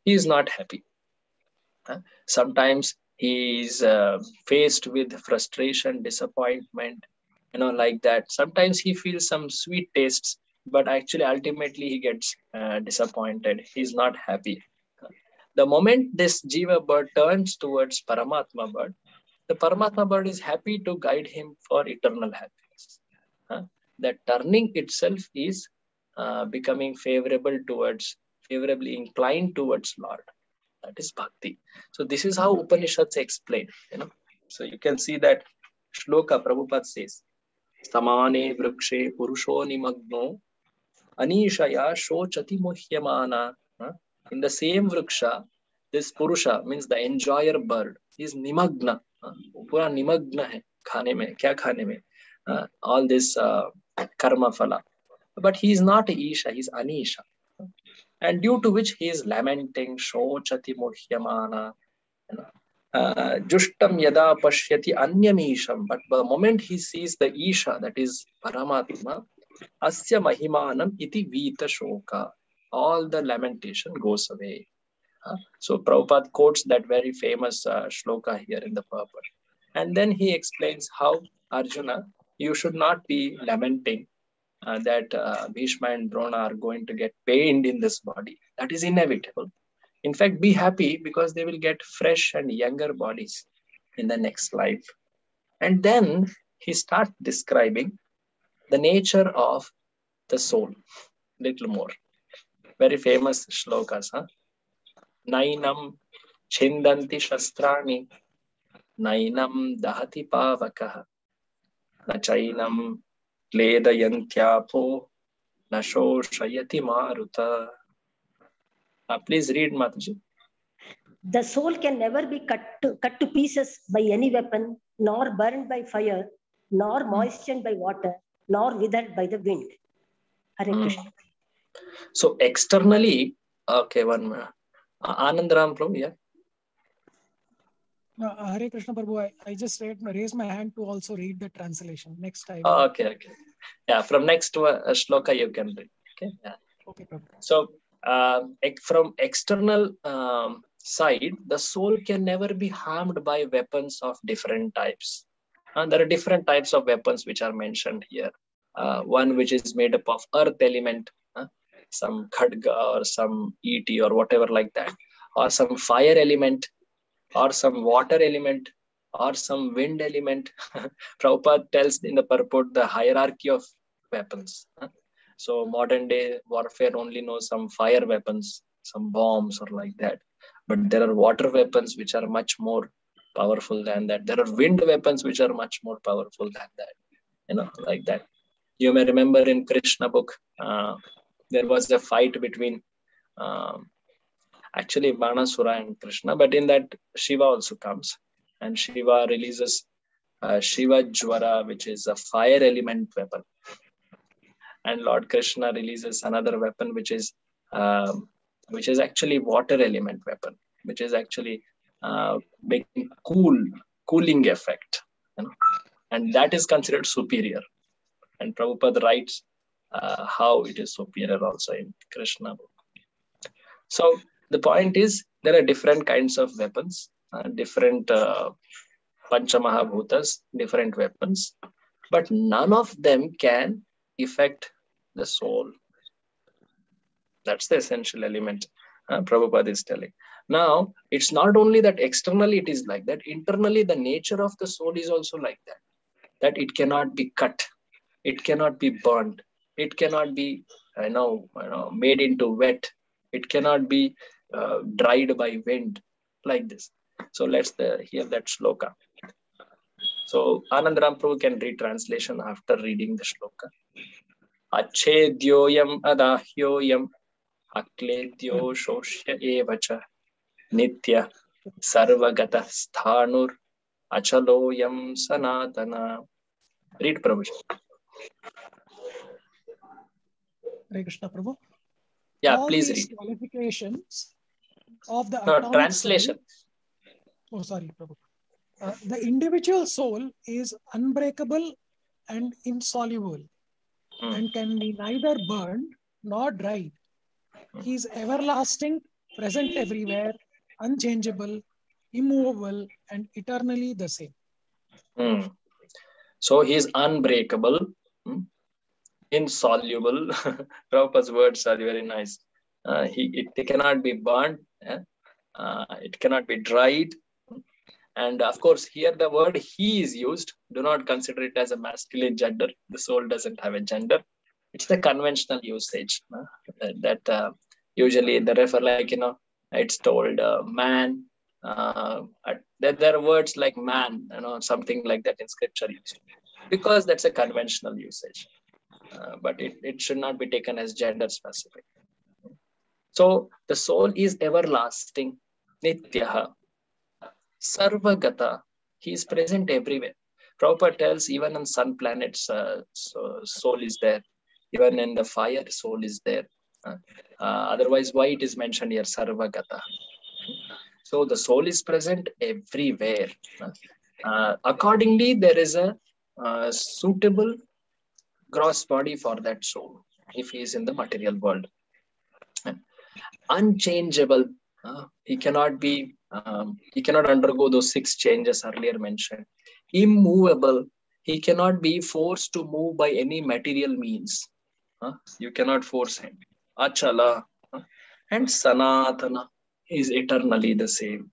he is not happy. Sometimes he is faced with frustration, disappointment, like that. Sometimes he feels some sweet tastes, but actually ultimately he gets disappointed. He's not happy. The moment this Jiva bird turns towards Paramatma bird, the Paramatma bird is happy to guide him for eternal happiness. That turning itself is becoming favorably inclined towards Lord. That is bhakti. So this is how Upanishads explain. So you can see that shloka Prabhupada says, Samane vrikshe purusho nimagno anishaya shochati muhyamana. In the same vriksha, this purusha means the enjoyer bird is nimagna. Pura nimagna hai khane mein, kya khane mein? All this karma phala. But he is not Isha, he is Anisha. And due to which he is lamenting, shochati muhyamana, jushtam yada pashyati anyamisham. But the moment he sees the Isha, that is Paramatma, asya mahimanam iti vita shoka, all the lamentation goes away. So Prabhupada quotes that very famous shloka here in the purport. And then he explains how, Arjuna, you should not be lamenting that Bhishma and Drona are going to get pained in this body. That is inevitable. In fact, be happy because they will get fresh and younger bodies in the next life. And then he starts describing the nature of the soul, little more. Very famous shlokas. Nainam chindanti shastrani, nainam dahati pavakaha, nachainam Kledayantyapo nasho shayati maruta. Please read, Mataji. The soul can never be cut to pieces by any weapon, nor burned by fire, nor moistened by water, nor withered by the wind. Hare Krishna. So externally, okay, one minute. Anandram Prabhu, yeah. Hare Krishna Prabhu, I just raised my hand to also read the translation. Next time. Okay. Yeah, from next shloka you can read. Okay. Yeah. Okay, Prabhu. So from external side, the soul can never be harmed by weapons of different types. There are different types of weapons which are mentioned here. One which is made up of earth element, some khadga or some ET or whatever like that, or some fire element, or some water element, or some wind element. Prabhupada tells in the purport the hierarchy of weapons. So modern day warfare only knows some fire weapons, some bombs or like that. But there are water weapons which are much more powerful than that. There are wind weapons which are much more powerful than that. Like that. You may remember in Krishna book, there was a fight between actually Banasura and Krishna, but in that Shiva also comes, and Shiva releases Shiva Jwara, which is a fire element weapon, and Lord Krishna releases another weapon which is actually water element weapon, which is actually making cooling effect, and that is considered superior. And Prabhupada writes how it is superior also in Krishna book. So the point is, there are different kinds of weapons, different Panchamahabhutas, different weapons, but none of them can affect the soul. That's the essential element Prabhupada is telling. Now, it's not only that externally it is like that, internally the nature of the soul is also like that it cannot be cut, it cannot be burned, it cannot be made into wet, it cannot be dried by wind, like this. So let's hear that shloka. So Anandaram Prabhu can read translation after reading the shloka. Achedyoyam adahyoyam akletyo shoshya evacha nitya sarvagata sthanur achaloyam sanatana. Read, Prabhu. Hare Krishna, Prabhu. Yeah, All please these read. qualifications of the No, atomic translation. soul, sorry, Prabhu. The individual soul is unbreakable and insoluble and can be neither burned nor dried. He is everlasting, present everywhere, unchangeable, immovable, and eternally the same. So he is unbreakable, insoluble. Prabhupada's words are very nice. It cannot be burned, it cannot be dried. And of course, here the word he is used. Do not consider it as a masculine gender. The soul doesn't have a gender. It's the conventional usage that usually they refer, like, it's told man. There are words like man, something like that in scripture used, because that's a conventional usage. But it should not be taken as gender specific. So the soul is everlasting, nityaha, sarvagata. He is present everywhere. Prabhupada tells even on sun planets, soul is there. Even in the fire, soul is there. Otherwise, why it is mentioned here, sarvagata? So the soul is present everywhere. Accordingly, there is a suitable gross body for that soul if he is in the material world. Unchangeable. He cannot undergo those 6 changes earlier mentioned. Immovable. He cannot be forced to move by any material means. You cannot force him. Achala. And sanatana. He is eternally the same.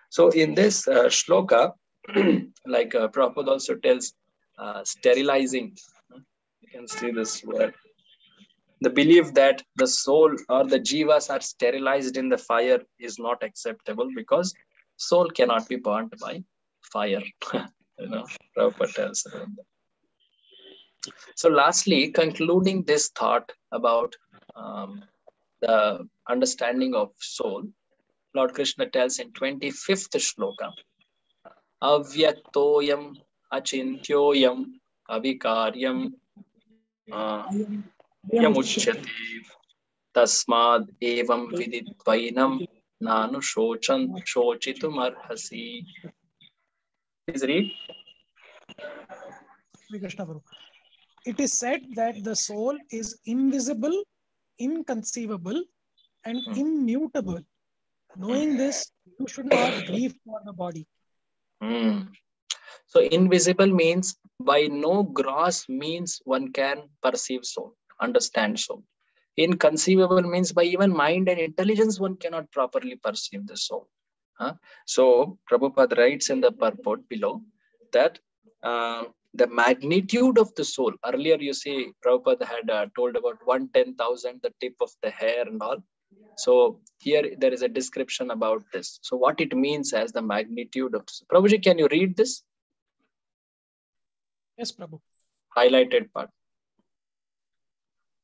So in this shloka, like Prabhupada also tells, sterilizing. You can see this word. The belief that the soul or the jivas are sterilized in the fire is not acceptable, because soul cannot be burnt by fire. Prabhupada tells about that. So lastly, concluding this thought about the understanding of soul, Lord Krishna tells in 25th shloka, avyaktoyam achintyoyam avikaryam yamuchyate tasmad evam viditvainam nanu shochitum arhasi. Please read. Krishna Prabhu. It is said that the soul is invisible, inconceivable, and immutable. Knowing this, you should not grieve for the body. So invisible means by no gross means one can perceive soul, understand soul. Inconceivable means by even mind and intelligence one cannot properly perceive the soul. So Prabhupada writes in the purport below that the magnitude of the soul. Earlier, you see, Prabhupada had told about 1/10,000, the tip of the hair and all. So here there is a description about this. So what it means as the magnitude of Prabhuji, can you read this? Yes, Prabhu. Highlighted part.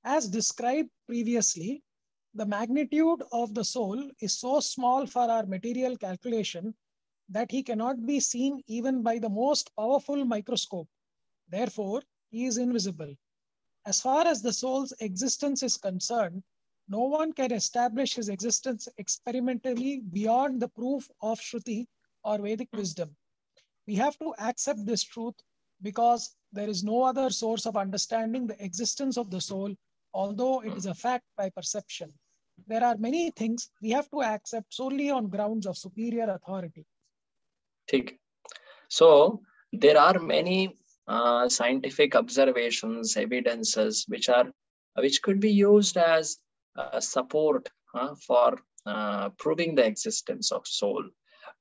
As described previously, the magnitude of the soul is so small for our material calculation that he cannot be seen even by the most powerful microscope. Therefore, he is invisible. As far as the soul's existence is concerned, no one can establish his existence experimentally beyond the proof of Shruti or Vedic wisdom. We have to accept this truth because there is no other source of understanding the existence of the soul, although it is a fact by perception. There are many things we have to accept solely on grounds of superior authority. So there are many scientific observations, evidences, which could be used as support for proving the existence of soul.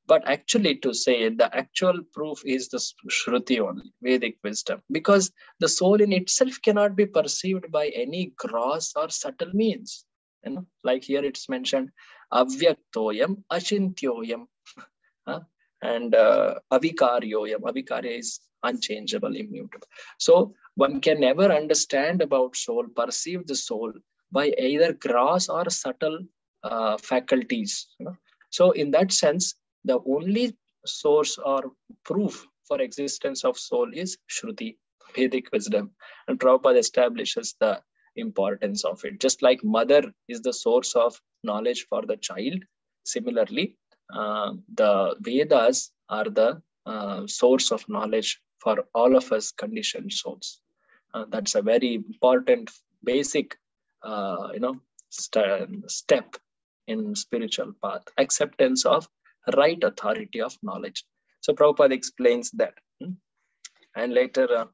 But actually, to say the actual proof is the Shruti only, Vedic wisdom, because the soul in itself cannot be perceived by any gross or subtle means. You know, like here it's mentioned, avyaktoyam, achintyoyam, and avikaryoyam. Avikarya is unchangeable, immutable. So one can never understand about soul, perceive the soul by either gross or subtle faculties. You know? So in that sense, the only source or proof for existence of soul is Shruti, Vedic wisdom. And Prabhupada establishes the importance of it. Just like mother is the source of knowledge for the child, similarly, the Vedas are the source of knowledge for all of us conditioned souls. That's a very important, basic, step in spiritual path, acceptance of right authority of knowledge. So Prabhupada explains that. And later,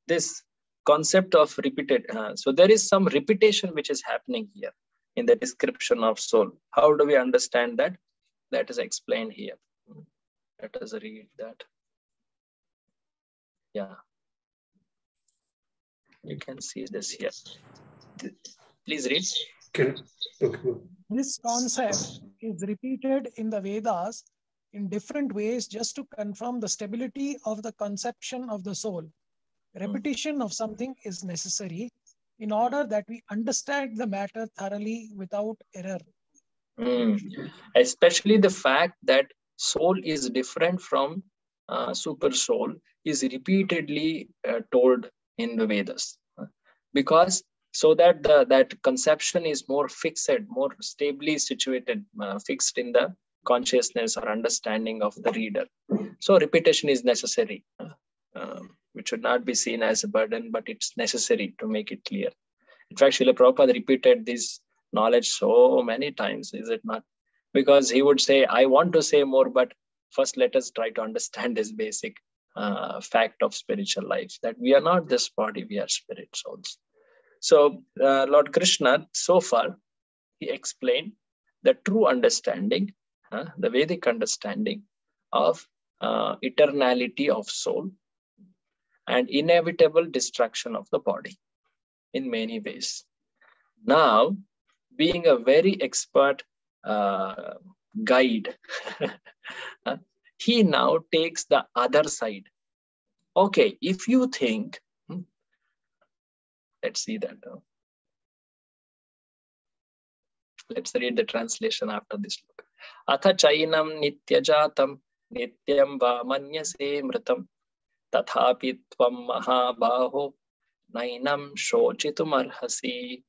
this concept of repeated, so there is some repetition which is happening here in the description of soul. How do we understand that? That is explained here. Let us read that. Yeah. You can see this here. Please read. Okay. This concept is repeated in the Vedas in different ways just to confirm the stability of the conception of the soul. Repetition of something is necessary in order that we understand the matter thoroughly without error. Especially the fact that soul is different from super soul is repeatedly told in the Vedas, because so that that conception is more fixed, more stably situated, fixed in the consciousness or understanding of the reader. So repetition is necessary, which should not be seen as a burden, but it's necessary to make it clear. In fact, Srila Prabhupada repeated this knowledge so many times, is it not? Because he would say, I want to say more, but first let us try to understand this basic fact of spiritual life, that we are not this body, we are spirit souls. So Lord Krishna, so far, he explained the true understanding, the Vedic understanding of eternality of soul and inevitable destruction of the body in many ways. Now, being a very expert guide, he now takes the other side. Okay, if you think, let's see that. Let's read the translation after this look. Atha chainam nityajatam nityam va manyase mritam tathapi tvam mahabaho nainam shochitum arhasi.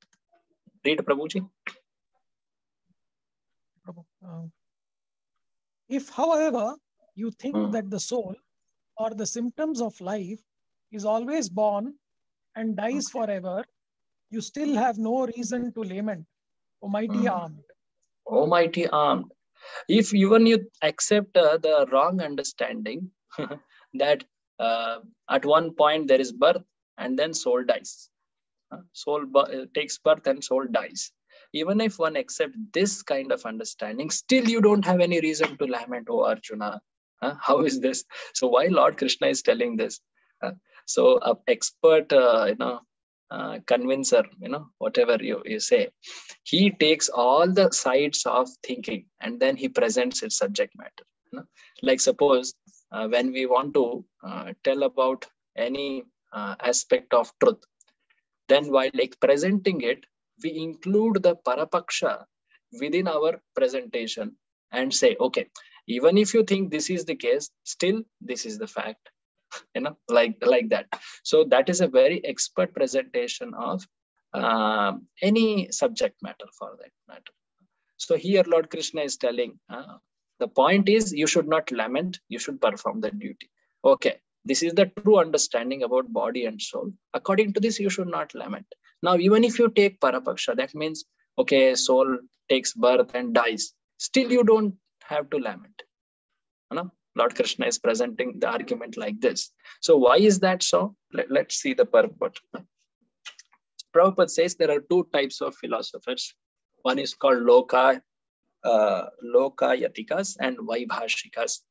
Read, Prabhuji. If, however, you think that the soul or the symptoms of life is always born and dies forever, you still have no reason to lament, O mighty armed. O mighty armed. If even you accept the wrong understanding that at one point there is birth and then soul dies. Soul takes birth and soul dies. Even if one accepts this kind of understanding, still you don't have any reason to lament, O Arjuna. How is this? So why Lord Krishna is telling this? So an expert, convincer, whatever you say, he takes all the sides of thinking and then he presents its subject matter. Like suppose when we want to tell about any aspect of truth, then while presenting it, we include the parapaksha within our presentation and say, okay, even if you think this is the case, still this is the fact, like that. So that is a very expert presentation of any subject matter for that matter. So here Lord Krishna is telling, the point is you should not lament, you should perform the duty. Okay, this is the true understanding about body and soul. According to this, you should not lament. Now, even if you take parapaksha, that means, okay, soul takes birth and dies. Still, you don't have to lament. Lord Krishna is presenting the argument like this. So why is that so? Let's see the purport. Prabhupada says there are two types of philosophers. One is called Lokayatikas and Vaibhashikas.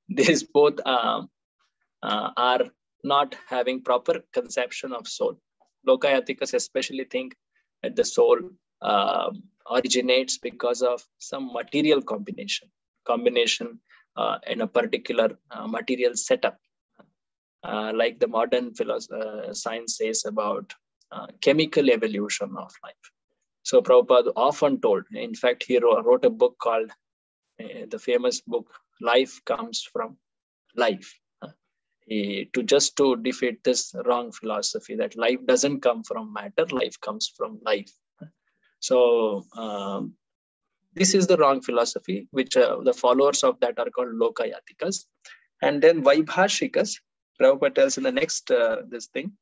These both are not having proper conception of soul. Lokayatikas especially think that the soul originates because of some material combination in a particular material setup, like the modern science says about chemical evolution of life. So Prabhupada often told, in fact, he wrote a book called the famous book, Life Comes From Life. To defeat this wrong philosophy that life doesn't come from matter, life comes from life. So this is the wrong philosophy, which the followers of that are called Lokayatikas. And then Vaibhashikas, Prabhupada tells in the next this thing,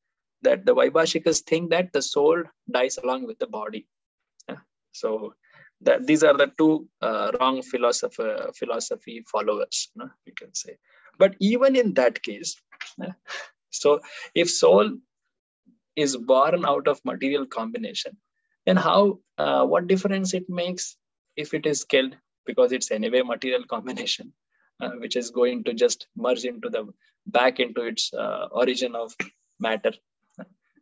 that the Vaibhashikas think that the soul dies along with the body. So these are the two wrong philosophy followers, we can say. But even in that case, so if soul is born out of material combination, then what difference it makes if it is killed? Because it's anyway material combination, which is going to just merge back into its origin of matter.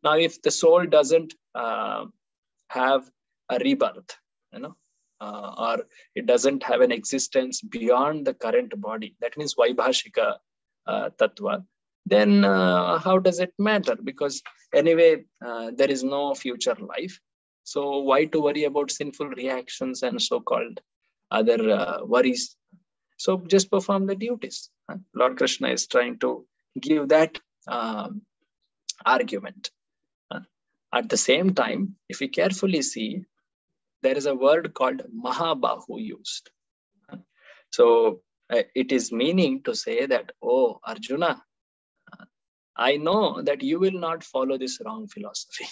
Now, if the soul doesn't have a rebirth, or it doesn't have an existence beyond the current body, that means Vaibhashika Tattva, then how does it matter? Because anyway, there is no future life. So why to worry about sinful reactions and so-called other worries? So just perform the duties. Lord Krishna is trying to give that argument. At the same time, if we carefully see, there is a word called Mahabahu used. So it is meaning to say that, oh, Arjuna, I know that you will not follow this wrong philosophy.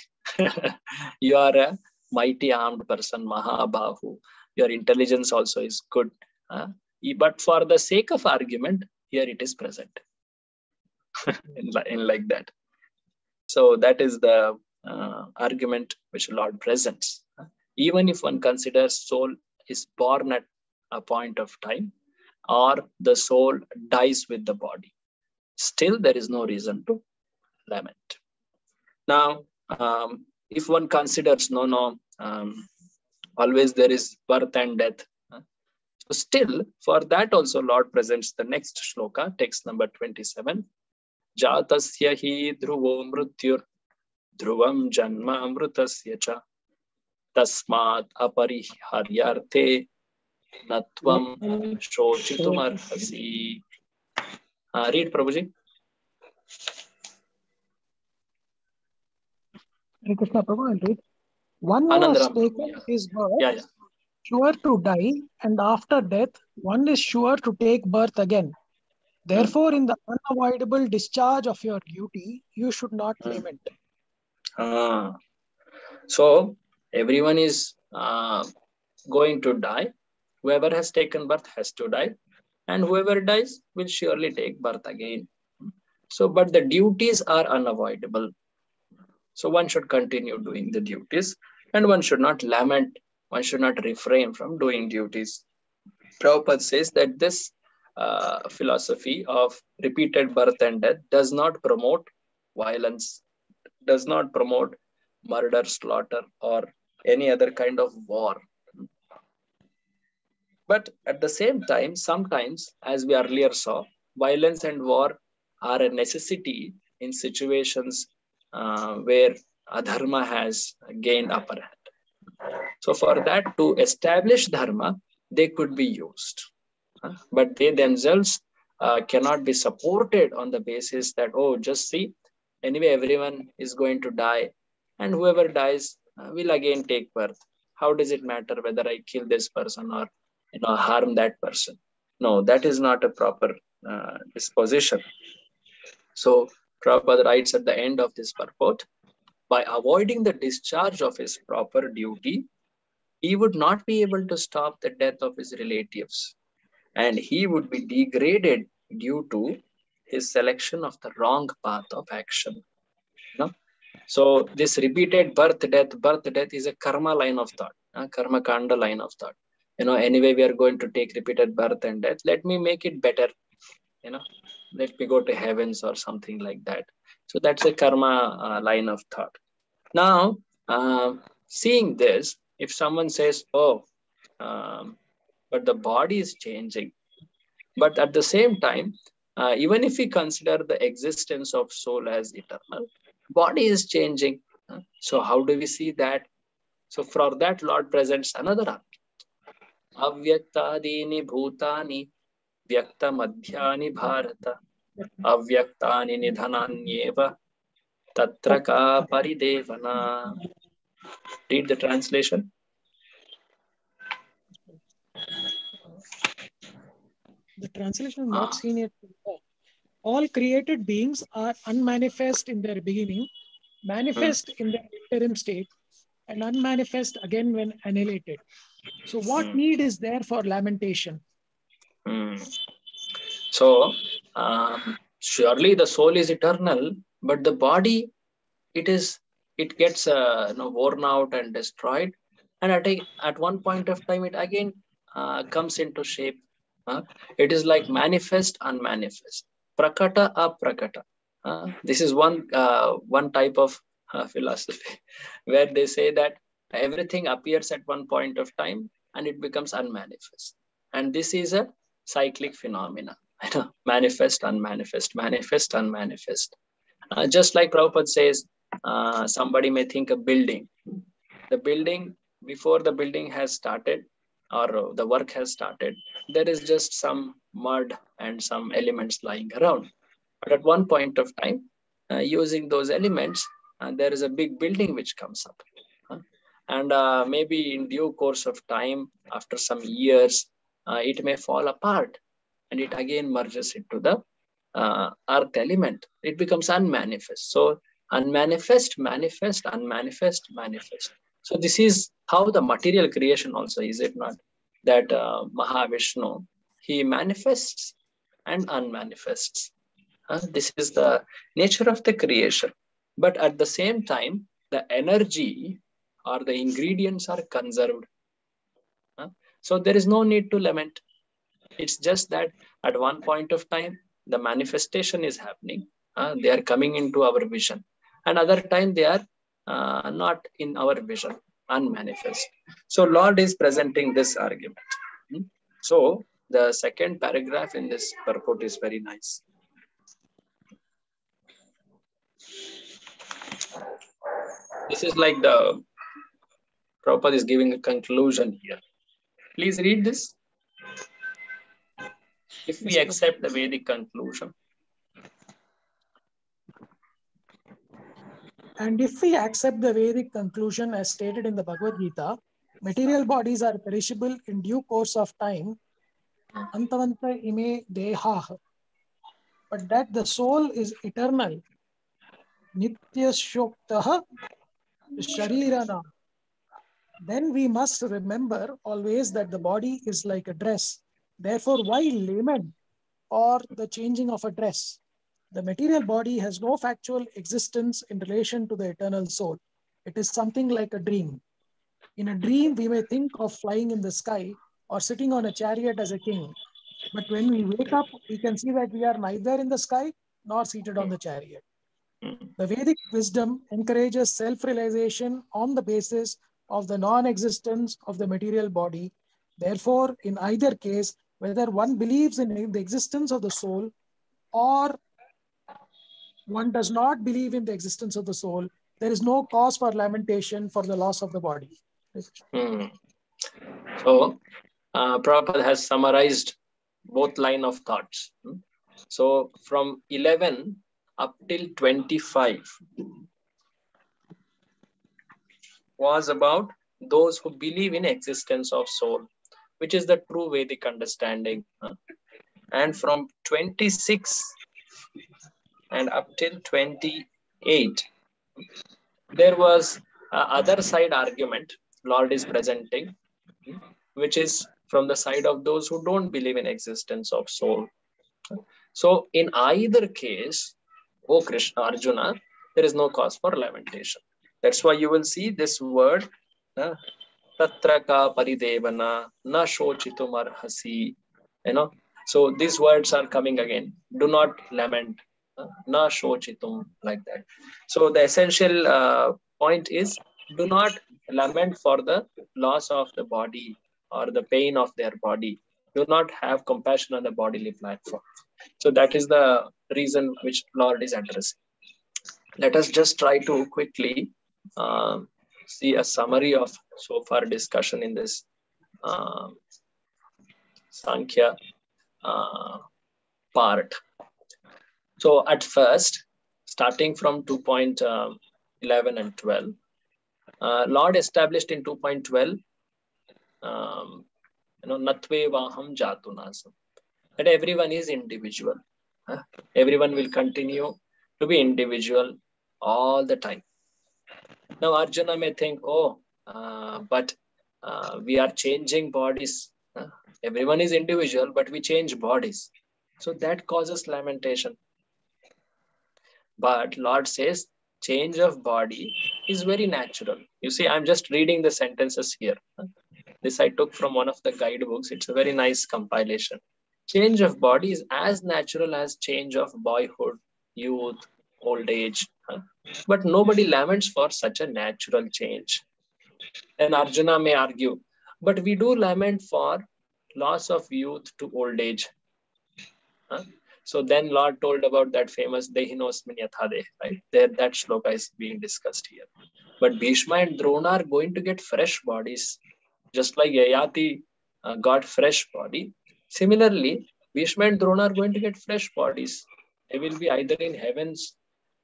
You are a mighty armed person, Mahabahu. Your intelligence also is good. But for the sake of argument, here it is present. in like that. So that is the argument which Lord presents. Even if one considers soul is born at a point of time, or the soul dies with the body, still there is no reason to lament. Now, if one considers always there is birth and death, so still for that also Lord presents the next shloka, text number 27. Jatasya hi dhruvo mrutyur dhruvam janma amrutasya cha tasmat apariharyarthe natvam shochitumarhasi. Read, Prabhuji. Hare Krishna, Prabhu, I'll read. One who has taken his birth, sure to die, and after death, one is sure to take birth again. Therefore, in the unavoidable discharge of your duty, you should not lament. So, everyone is going to die. Whoever has taken birth has to die. And whoever dies will surely take birth again. So, but the duties are unavoidable. So, one should continue doing the duties. And one should not lament. One should not refrain from doing duties. Prabhupada says that this philosophy of repeated birth and death does not promote violence, does not promote murder, slaughter, or any other kind of war. But at the same time, sometimes, as we earlier saw, violence and war are a necessity in situations where adharma has gained upper hand. So for that, to establish dharma, they could be used. But they themselves cannot be supported on the basis that, oh, just see, anyway, everyone is going to die, and whoever dies will again take birth. How does it matter whether I kill this person or harm that person? No, that is not a proper disposition. So Prabhupada writes at the end of this purport, by avoiding the discharge of his proper duty, he would not be able to stop the death of his relatives, and he would be degraded due to his selection of the wrong path of action. So this repeated birth, death is a karma line of thought, karma kanda line of thought. Anyway, we are going to take repeated birth and death. Let me make it better. Let me go to heavens or something like that. So that's a karma line of thought. Now, seeing this, if someone says, oh, but the body is changing. But at the same time, even if we consider the existence of soul as eternal, body is changing. So how do we see that? So for that, Lord presents another argument. Avyaktadini bhutani vyakta madhyani bharata avyaktani nidhananyeva tatra ka paridevana. Read the translation. The translation is not seen yet. All created beings are unmanifest in their beginning, manifest in their interim state, and unmanifest again when annihilated. So what need is there for lamentation? So surely the soul is eternal, but the body, it gets worn out and destroyed, and at one point of time it again comes into shape. It is like manifest, unmanifest, prakata, aprakata. This is one type of philosophy where they say that everything appears at one point of time and it becomes unmanifest. And this is a cyclic phenomena. Manifest, unmanifest, manifest, unmanifest. Just like Prabhupada says, somebody may think a building. The building, before the building has started or the work has started, there is just some mud and some elements lying around. But at one point of time, using those elements, there is a big building which comes up. And maybe in due course of time, after some years, it may fall apart and it again merges into the earth element. It becomes unmanifest. So unmanifest, manifest, unmanifest, manifest. So this is how the material creation also, is it not? That Mahavishnu, he manifests and unmanifests. This is the nature of the creation. But at the same time, the energy or the ingredients are conserved. So there is no need to lament. It's just that at one point of time, the manifestation is happening. They are coming into our vision. And other time they are not in our vision, unmanifest. So Lord is presenting this argument. So the second paragraph in this purport is very nice. This is like the Prabhupada is giving a conclusion here. Please read this. If we accept the Vedic conclusion. And if we accept the Vedic conclusion as stated in the Bhagavad Gita, material bodies are perishable in due course of time, antavanta ime deha, but that the soul is eternal, nitya shoktaha sharirana. Then we must remember always that the body is like a dress. Therefore, why lament or the changing of a dress? The material body has no factual existence in relation to the eternal soul. It is something like a dream. In a dream, we may think of flying in the sky or sitting on a chariot as a king. But when we wake up, we can see that we are neither in the sky nor seated on the chariot. The Vedic wisdom encourages self-realization on the basis of the non-existence of the material body. Therefore, in either case, whether one believes in the existence of the soul or one does not believe in the existence of the soul, there is no cause for lamentation for the loss of the body. So, Prabhupada has summarized both line of thoughts. So, from 11 up till 25 was about those who believe in existence of soul, which is the true Vedic understanding. And from 26 and up till 28, there was other side argument Lord is presenting, which is from the side of those who don't believe in existence of soul. So in either case, O Krishna, Arjuna, there is no cause for lamentation. That's why you will see this word, Tatra ka paridevana, na shochitum arhasi. So these words are coming again. Do not lament, na shochitum, like that. So the essential point is, do not lament for the loss of the body or the pain of their body. Do not have compassion on the bodily platform. So that is the reason which Lord is addressing. Let us just try to quickly see a summary of so far discussion in this Sankhya part. So at first, starting from 2.11 and 12, Lord established in 2.12, Natve Vaham Jatunasam, that everyone is individual. Everyone will continue to be individual all the time. Now Arjuna may think, but we are changing bodies. Everyone is individual, but we change bodies. So that causes lamentation. But Lord says, change of body is very natural. You see, I'm just reading the sentences here. This I took from one of the guidebooks. It's a very nice compilation. Change of body is as natural as change of boyhood, youth, old age. But nobody laments for such a natural change. And Arjuna may argue, but we do lament for loss of youth to old age. So then Lord told about that famous Dehinosmin Yathade, right? There, that shloka is being discussed here. But Bhishma and Drona are going to get fresh bodies. Just like Yayati got fresh body. Similarly, Bhishma and Drona are going to get fresh bodies. They will be either in heavens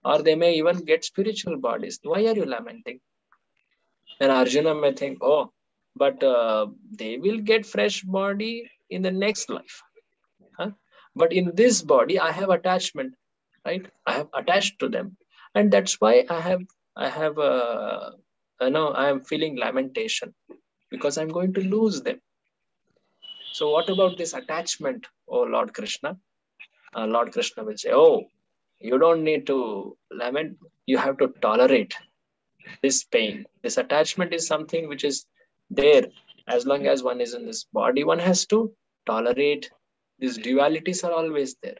or they may even get spiritual bodies. Why are you lamenting? And Arjuna may think, but they will get fresh body in the next life. But in this body, I have attachment, right? I have attached to them. And that's why I am feeling lamentation because I'm going to lose them. So what about this attachment, oh Lord Krishna? Lord Krishna will say, you don't need to lament. You have to tolerate this pain. This attachment is something which is there as long as one is in this body. One has to tolerate. These dualities are always there.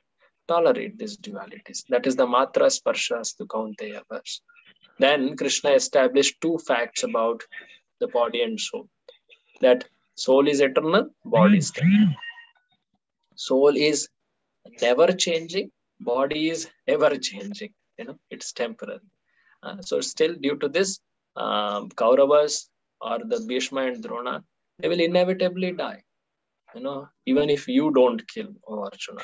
Tolerate these dualities. That is the Matra Sparshas to Kaunteya verse. Then Krishna established two facts about the body and soul. That soul is eternal, body is temporal. Soul is never changing, body is ever changing. It's temporary. So still due to this, Kauravas or the Bhishma and Drona, they will inevitably die. Even if you don't kill, Arjuna.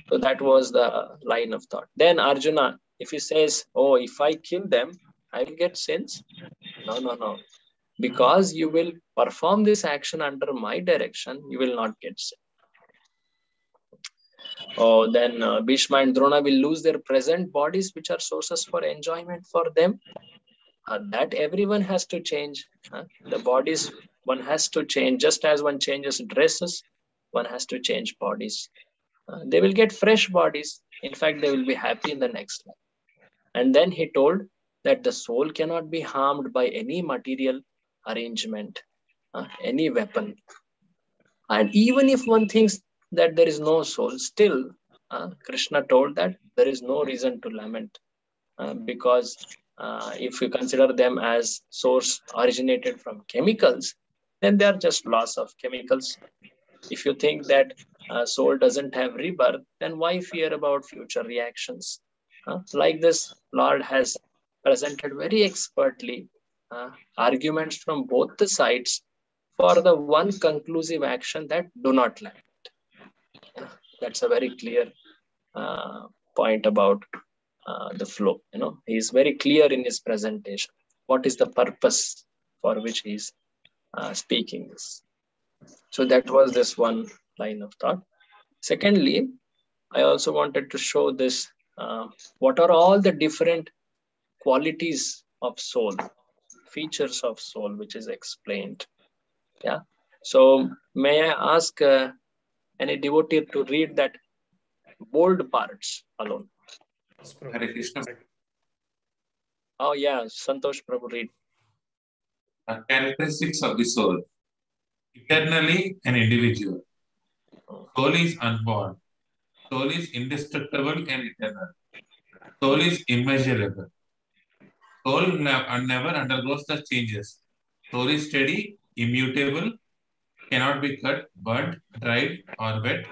So that was the line of thought. Then Arjuna, if he says, if I kill them, I will get sins. No. Because you will perform this action under my direction, you will not get sin. Then Bhishma and Drona will lose their present bodies, which are sources for enjoyment for them. That everyone has to change. The bodies, one has to change. Just as one changes dresses, one has to change bodies. They will get fresh bodies. In fact, they will be happy in the next life. And then he told that the soul cannot be harmed by any material arrangement, any weapon. And even if one thinks that there is no soul, still Krishna told that there is no reason to lament, because if you consider them as source originated from chemicals, then they are just loss of chemicals. If you think that soul doesn't have rebirth, then why fear about future reactions? Like this, Lord has presented very expertly arguments from both the sides for the one conclusive action, that do not lament. That's a very clear point about the flow. He is very clear in his presentation. What is the purpose for which he is speaking this? So that was this one line of thought. Secondly, I also wanted to show this. What are all the different qualities of soul, features of soul, which is explained? Yeah. So may I ask any devotee to read that bold parts alone? Hare Krishna. Oh yeah, Santosh Prabhu, read. Characteristics of the soul. Eternally an individual. Soul is unborn. Soul is indestructible and eternal. Soul is immeasurable. Soul never undergoes the changes. Soul is steady, immutable, cannot be cut, burnt, dried, or wet,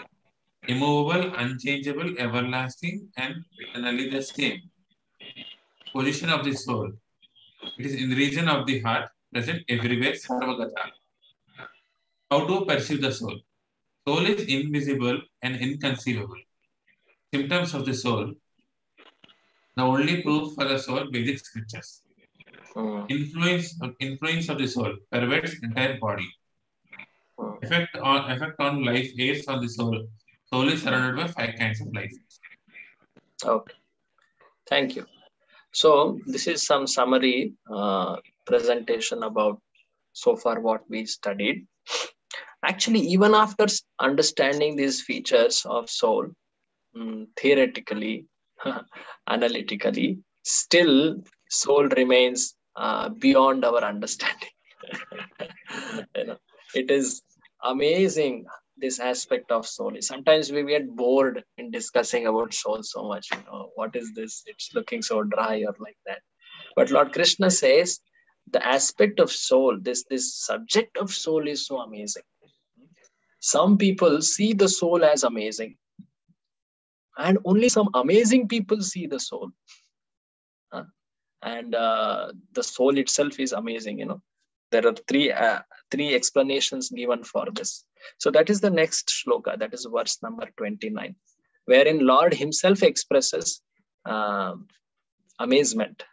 immovable, unchangeable, everlasting, and eternally the same. Position of the soul. It is in the region of the heart, present everywhere, sarvagata. How to perceive the soul? Soul is invisible and inconceivable. Symptoms of the soul. The only proof for the soul, Vedic scriptures. Influence of the soul pervades entire body. Effect on life aids on the soul. Soul is surrounded by 5 kinds of life. Okay, thank you. So this is some summary presentation about so far what we studied. Actually, even after understanding these features of soul, theoretically, analytically, still soul remains beyond our understanding. It is amazing, this aspect of soul. Sometimes we get bored in discussing about soul so much. What is this? It's looking so dry or like that. But Lord Krishna says the aspect of soul, this subject of soul is so amazing. Some people see the soul as amazing, and only some amazing people see the soul. And the soul itself is amazing. There are three explanations given for this. So that is the next shloka, that is verse number 29, wherein Lord himself expresses amazement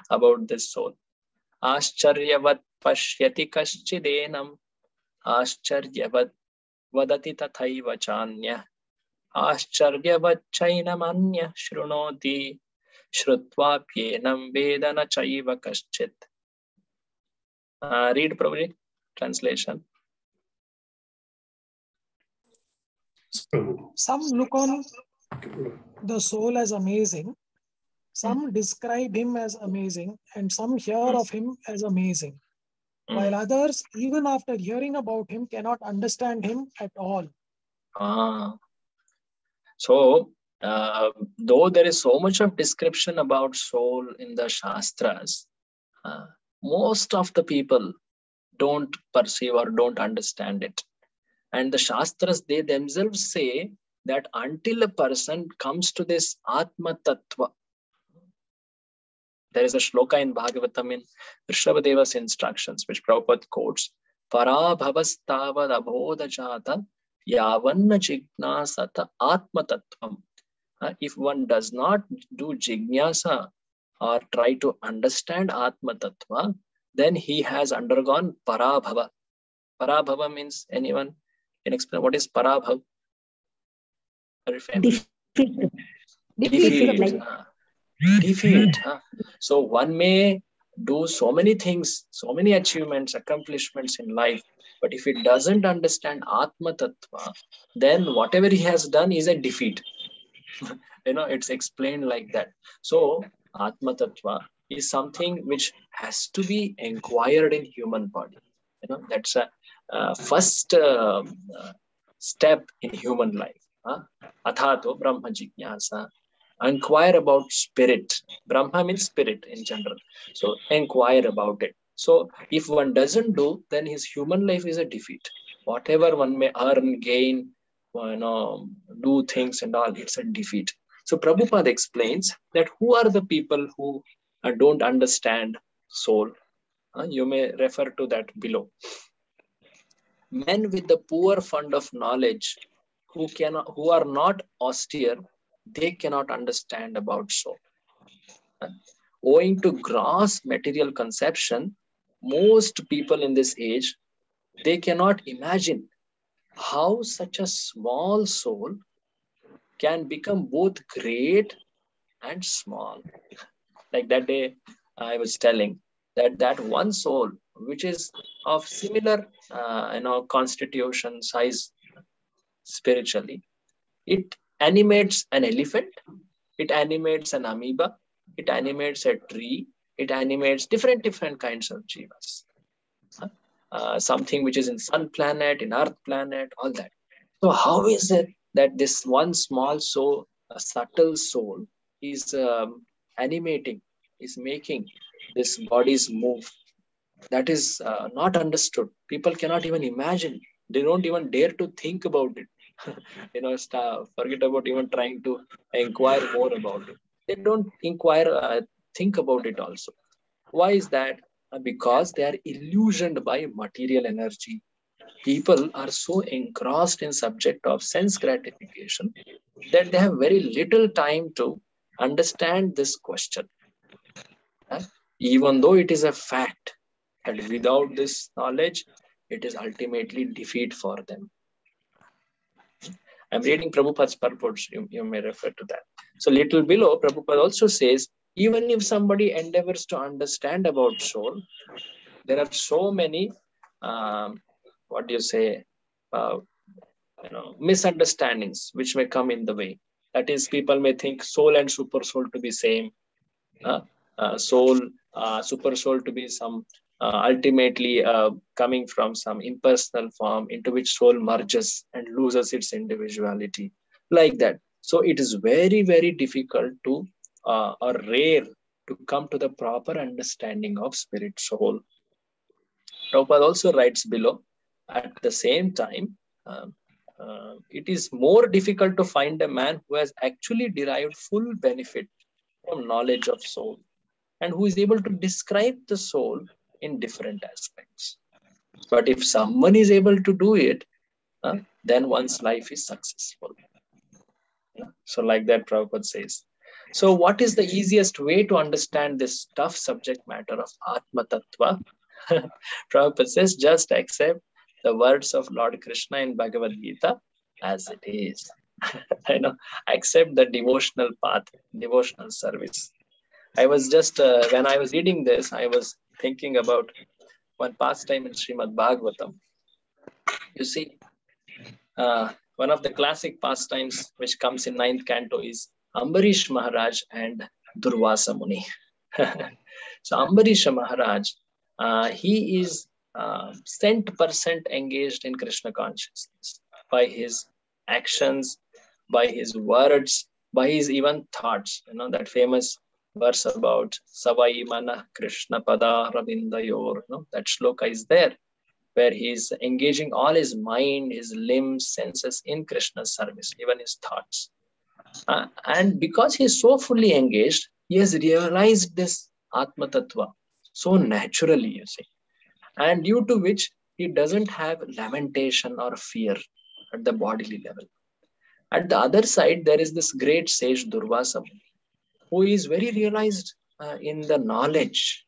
about this soul. Ascharyavat pashyati kaschidenam, ascharyavat vadati tathaiva chanya, ascharyavat chainamanya shrunoti, shrutva-pyenam vedana chaiva kaschit. Read, Prabhuji, translation. Some look on the soul as amazing, some describe him as amazing, and some hear of him as amazing, while others, even after hearing about him, cannot understand him at all. So, though there is so much of description about soul in the Shastras, most of the people don't perceive or don't understand it. And the Shastras, they themselves say that until a person comes to this Atma Tattva, there is a shloka in Bhagavatam in Rishabhadeva's instructions, which Prabhupada quotes, Parabhavastavad abhodajata yavanna jignasata Atma Tattvam. If one does not do jignasa or try to understand Atma Tattva, then he has undergone Parabhava. Parabhava means, anyone can explain what is Parabhava? Defeat. So one may do so many things, so many achievements, accomplishments in life, but if he doesn't understand Atma Tattva, then whatever he has done is a defeat. It's explained like that. So Atma Tattva is something which has to be inquired in human body. That's a first step in human life. Athato Brahma Jignasa. Inquire about spirit. Brahma means spirit in general. So inquire about it. So if one doesn't do, then his human life is a defeat. Whatever one may earn, gain, do things and all, it's a defeat. So Prabhupada explains that who are the people who don't understand soul. You may refer to that below. Men with the poor fund of knowledge, who are not austere, they cannot understand about soul. Owing to gross material conception, most people in this age, they cannot imagine how such a small soul can become both great and small. Like that day I was telling that one soul which is of similar constitution size spiritually, it animates an elephant, it animates an amoeba, it animates a tree, it animates different kinds of jivas. Something which is in sun planet, in earth planet, all that. So how is it that this one small soul, a subtle soul, is animating, is making this bodies move? That is not understood. People cannot even imagine. They don't even dare to think about it. Forget about even trying to inquire more about it. They don't think about it also. Why is that? Because they are illusioned by material energy. People are so engrossed in subject of sense gratification that they have very little time to understand this question. Even though it is a fact that without this knowledge, it is ultimately defeat for them. I'm reading Prabhupada's purports. You may refer to that. So little below, Prabhupada also says, even if somebody endeavors to understand about soul, there are so many, misunderstandings which may come in the way. That is, people may think soul and super soul to be same. Super soul to be some ultimately coming from some impersonal form into which soul merges and loses its individuality, like that. So it is very, very difficult to or rare to come to the proper understanding of spirit soul. Prabhupada also writes below, at the same time, it is more difficult to find a man who has actually derived full benefit from knowledge of soul and who is able to describe the soul in different aspects. But if someone is able to do it, then one's life is successful. So like that Prabhupada says. So what is the easiest way to understand this tough subject matter of Atma Tattva? Prabhupada says, just accept the words of Lord Krishna in Bhagavad Gita as it is. Accept the devotional path, devotional service. I was just, when I was reading this, I was thinking about one pastime in Srimad Bhagavatam. You see, one of the classic pastimes which comes in 9th canto is Ambarish Maharaj and Durvasa Muni. So Ambarish Maharaj, he is cent% engaged in Krishna consciousness by his actions, by his words, by his even thoughts. That famous verse about Savai Mana Krishna Pada Ravindayor. That shloka is there, where he is engaging all his mind, his limbs, senses in Krishna's service, even his thoughts. And because he is so fully engaged, he has realized this Atma Tattva so naturally, you see. And due to which he doesn't have lamentation or fear at the bodily level. At the other side, there is this great sage Durvasa Muni, who is very realized in the knowledge.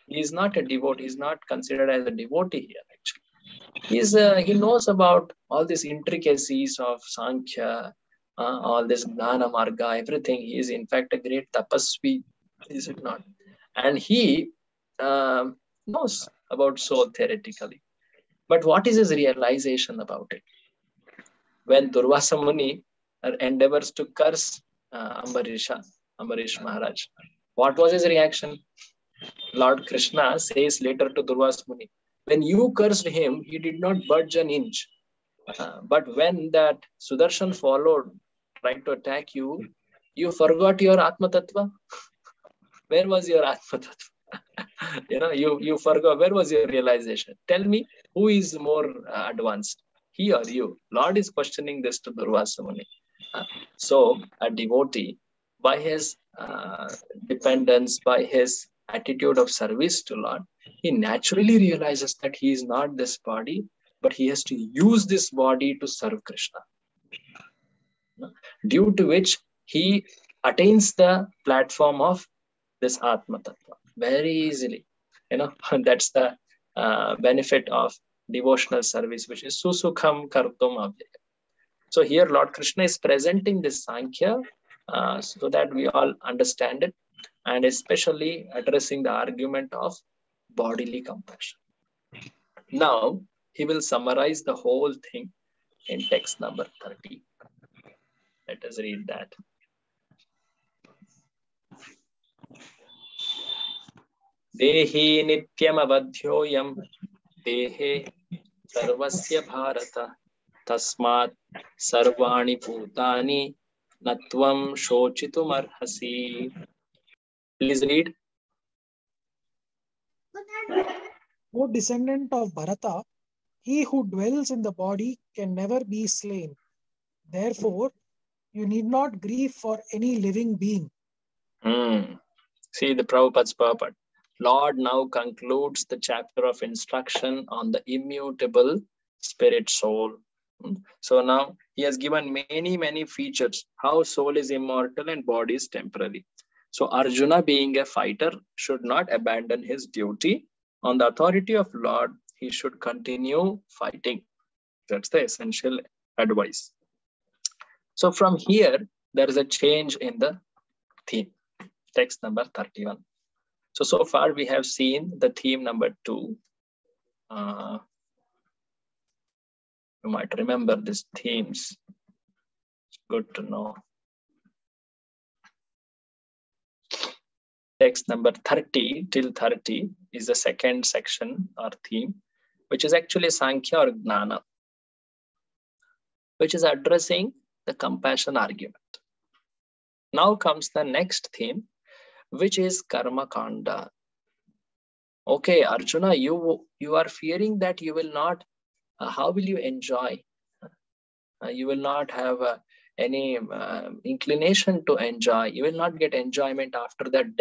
He is not a devotee. He is not considered as a devotee here, actually. He knows about all these intricacies of Sankhya, all this Gnana Marga, everything. He is in fact a great tapasvi, is it not? And he knows about soul theoretically. But what is his realization about it? When Durvasa Muni endeavors to curse Ambarish Maharaj, what was his reaction? Lord Krishna says later to Durvasa Muni, when you cursed him, he did not budge an inch. But when that Sudarshan followed, trying to attack you, you forgot your Atma Tattva. Where was your Atma Tattva? You forgot. Where was your realization? Tell me, who is more advanced, he or you? Lord is questioning this to Durvasa Muni. So a devotee, by his dependence, by his attitude of service to Lord, he naturally realizes that he is not this body, but he has to use this body to serve Krishna. Due to which he attains the platform of this Atma Tattva very easily. That's the benefit of devotional service, which is Susukham Kartum Avyaya. So here Lord Krishna is presenting this Sankhya so that we all understand it, and especially addressing the argument of bodily compassion. Now he will summarize the whole thing in text number 30. Let us read that. Dehi nityam avadhyoyam dehe sarvasya bharata tasmat sarvani bhutani natvam shochitum arhasi. Please read. O descendant of Bharata, he who dwells in the body can never be slain. Therefore, you need not grieve for any living being. See the Prabhupada's purport. Lord now concludes the chapter of instruction on the immutable spirit soul. So now he has given many features, how soul is immortal and body is temporary. So Arjuna, being a fighter, should not abandon his duty. On the authority of Lord, he should continue fighting. That's the essential advice. So from here, there is a change in the theme. Text number 31. So far we have seen the theme number 2. You might remember these themes. It's good to know. Text number 30 till 30 is the second section or theme, which is actually Sankhya or Gnana, which is addressing the compassion argument. Now comes the next theme, which is Karma Kanda. Okay, Arjuna, you are fearing that you will not, how will you enjoy? You will not have any inclination to enjoy. You will not get enjoyment after that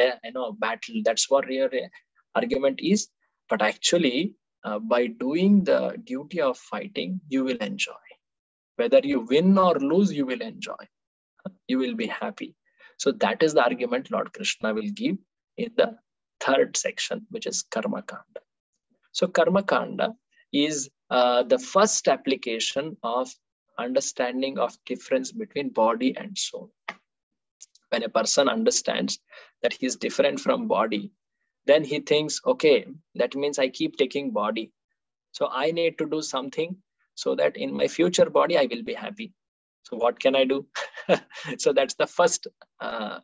battle. That's what your argument is. But actually, by doing the duty of fighting, you will enjoy. Whether you win or lose, you will enjoy. You will be happy. So that is the argument Lord Krishna will give in the third section, which is Karma Kanda. So Karma Kanda is the first application of understanding of difference between body and soul. When a person understands that he is different from body, then he thinks, okay, that means I keep taking body. So I need to do something so that in my future body, I will be happy. So what can I do? So that's the first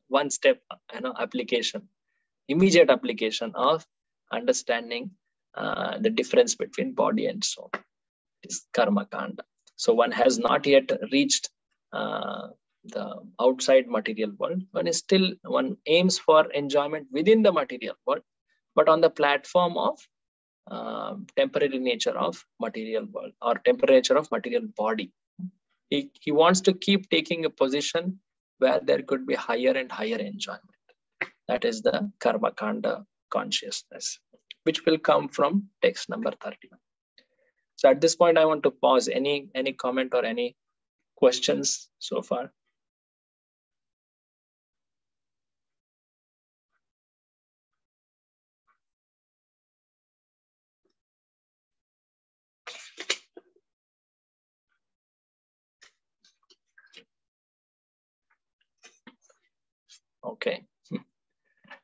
one step, application, immediate application of understanding the difference between body and soul. It is Karma Kanda. So one has not yet reached the outside material world. One aims for enjoyment within the material world, but on the platform of temporary nature of material world or temporary nature of material body. He wants to keep taking a position where there could be higher and higher enjoyment. That is the Karma Kanda consciousness, which will come from text number 30. So at this point, I want to pause. Any comment or any questions so far? Okay.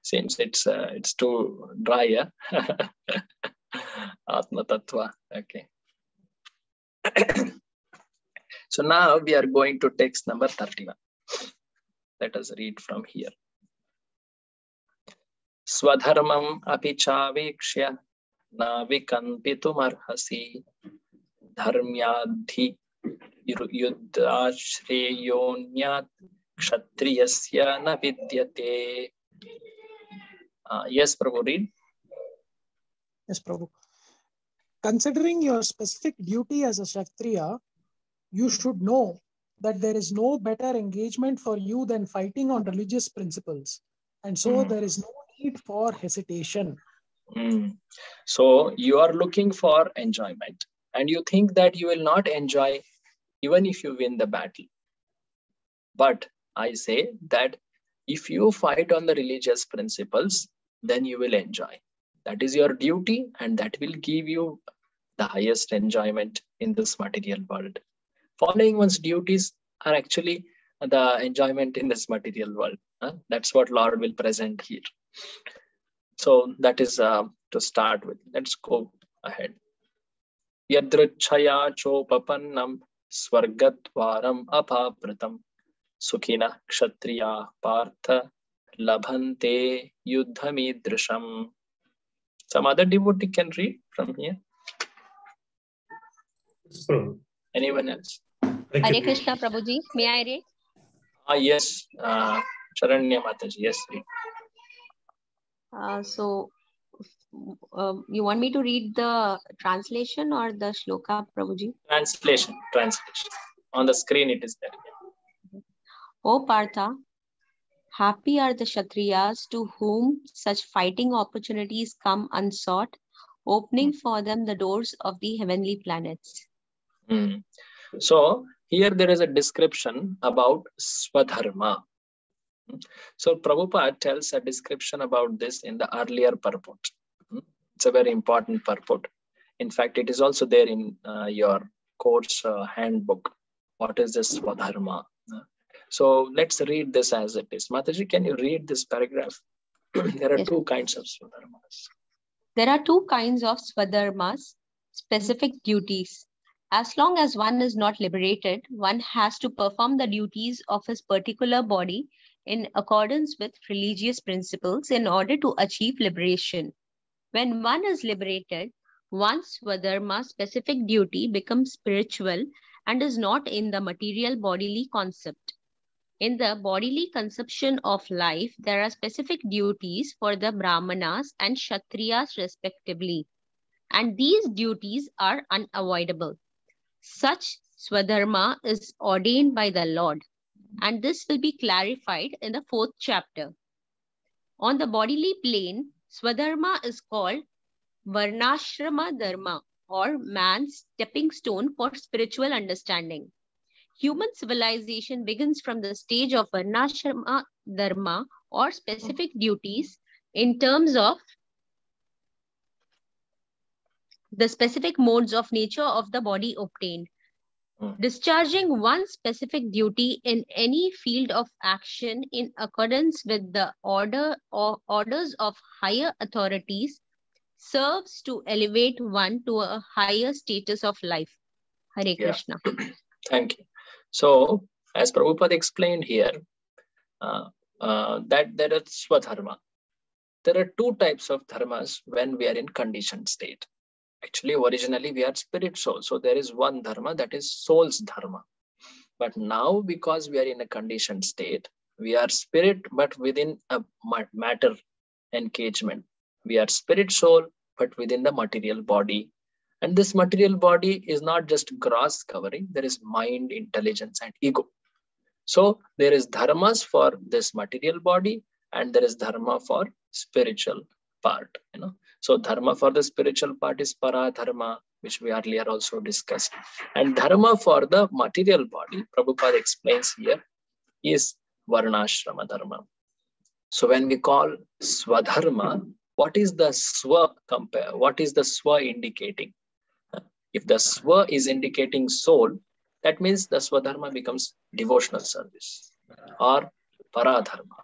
Seems it's too dry, yeah? Atma Tattva. Okay. So now we are going to text number 31. Let us read from here. Swadharmam api chavekshya navikampitum arhasi dharmyadhi Yuddha Shreyonyat Kshatriyasya na vidyate. Yes, Prabhu, read. Yes, Prabhu. Considering your specific duty as a Kshatriya, you should know that there is no better engagement for you than fighting on religious principles. And so there is no need for hesitation. So you are looking for enjoyment and you think that you will not enjoy even if you win the battle. But I say that if you fight on the religious principles, then you will enjoy. That is your duty and that will give you the highest enjoyment in this material world. Following one's duties are actually the enjoyment in this material world. That's what Lord will present here. So that is to start with. Let's go ahead. Yadrichaya chopapannam swargatvaram apapratam sukhina kshatriya partha labhante yuddhamidrisham. Some other devotee can read from here. Anyone else? Hare Krishna, Prabhuji. May I read? Yes. Charanya Mataji. Yes, read. You want me to read the translation or the shloka, Prabhuji? Translation. On the screen it is there. O Partha, happy are the Kshatriyas to whom such fighting opportunities come unsought, opening for them the doors of the heavenly planets. So here there is a description about Swadharma. So Prabhupada tells a description about this in the earlier purport. It's a very important purport. In fact, it is also there in your course handbook. What is this Swadharma? So let's read this as it is. Mataji, can you read this paragraph? There are two kinds of Swadharmas. There are two kinds of Swadharmas, specific duties. As long as one is not liberated, one has to perform the duties of his particular body in accordance with religious principles in order to achieve liberation. When one is liberated, one's Swadharma specific duty becomes spiritual and is not in the material bodily concept. In the bodily conception of life, there are specific duties for the Brahmanas and Kshatriyas respectively, and these duties are unavoidable. Such Swadharma is ordained by the Lord, and this will be clarified in the 4th chapter. On the bodily plane, Swadharma is called Varnashrama Dharma, or man's stepping stone for spiritual understanding. Human civilization begins from the stage of Varnashrama Dharma, or specific duties, in terms of the specific modes of nature of the body obtained. Discharging one specific duty in any field of action in accordance with the orders of higher authorities serves to elevate one to a higher status of life. Hare Krishna. Thank you. So, as Prabhupada explained here, that there is Swadharma. There are two types of dharmas when we are in conditioned state. Actually, originally we are spirit soul. So there is one dharma, that is soul's dharma. But now, because we are in a conditioned state, we are spirit, but within a matter engagement. We are spirit soul, but within the material body. And this material body is not just gross covering. There is mind, intelligence, and ego. So there is dharmas for this material body, and there is dharma for spiritual part. So dharma for the spiritual part is paradharma, which we earlier also discussed. And dharma for the material body, Prabhupada explains here, is varnashrama dharma. So when we call swadharma, what is the swa compare? What is the swa indicating? If the swa is indicating soul, that means the swadharma becomes devotional service or paradharma.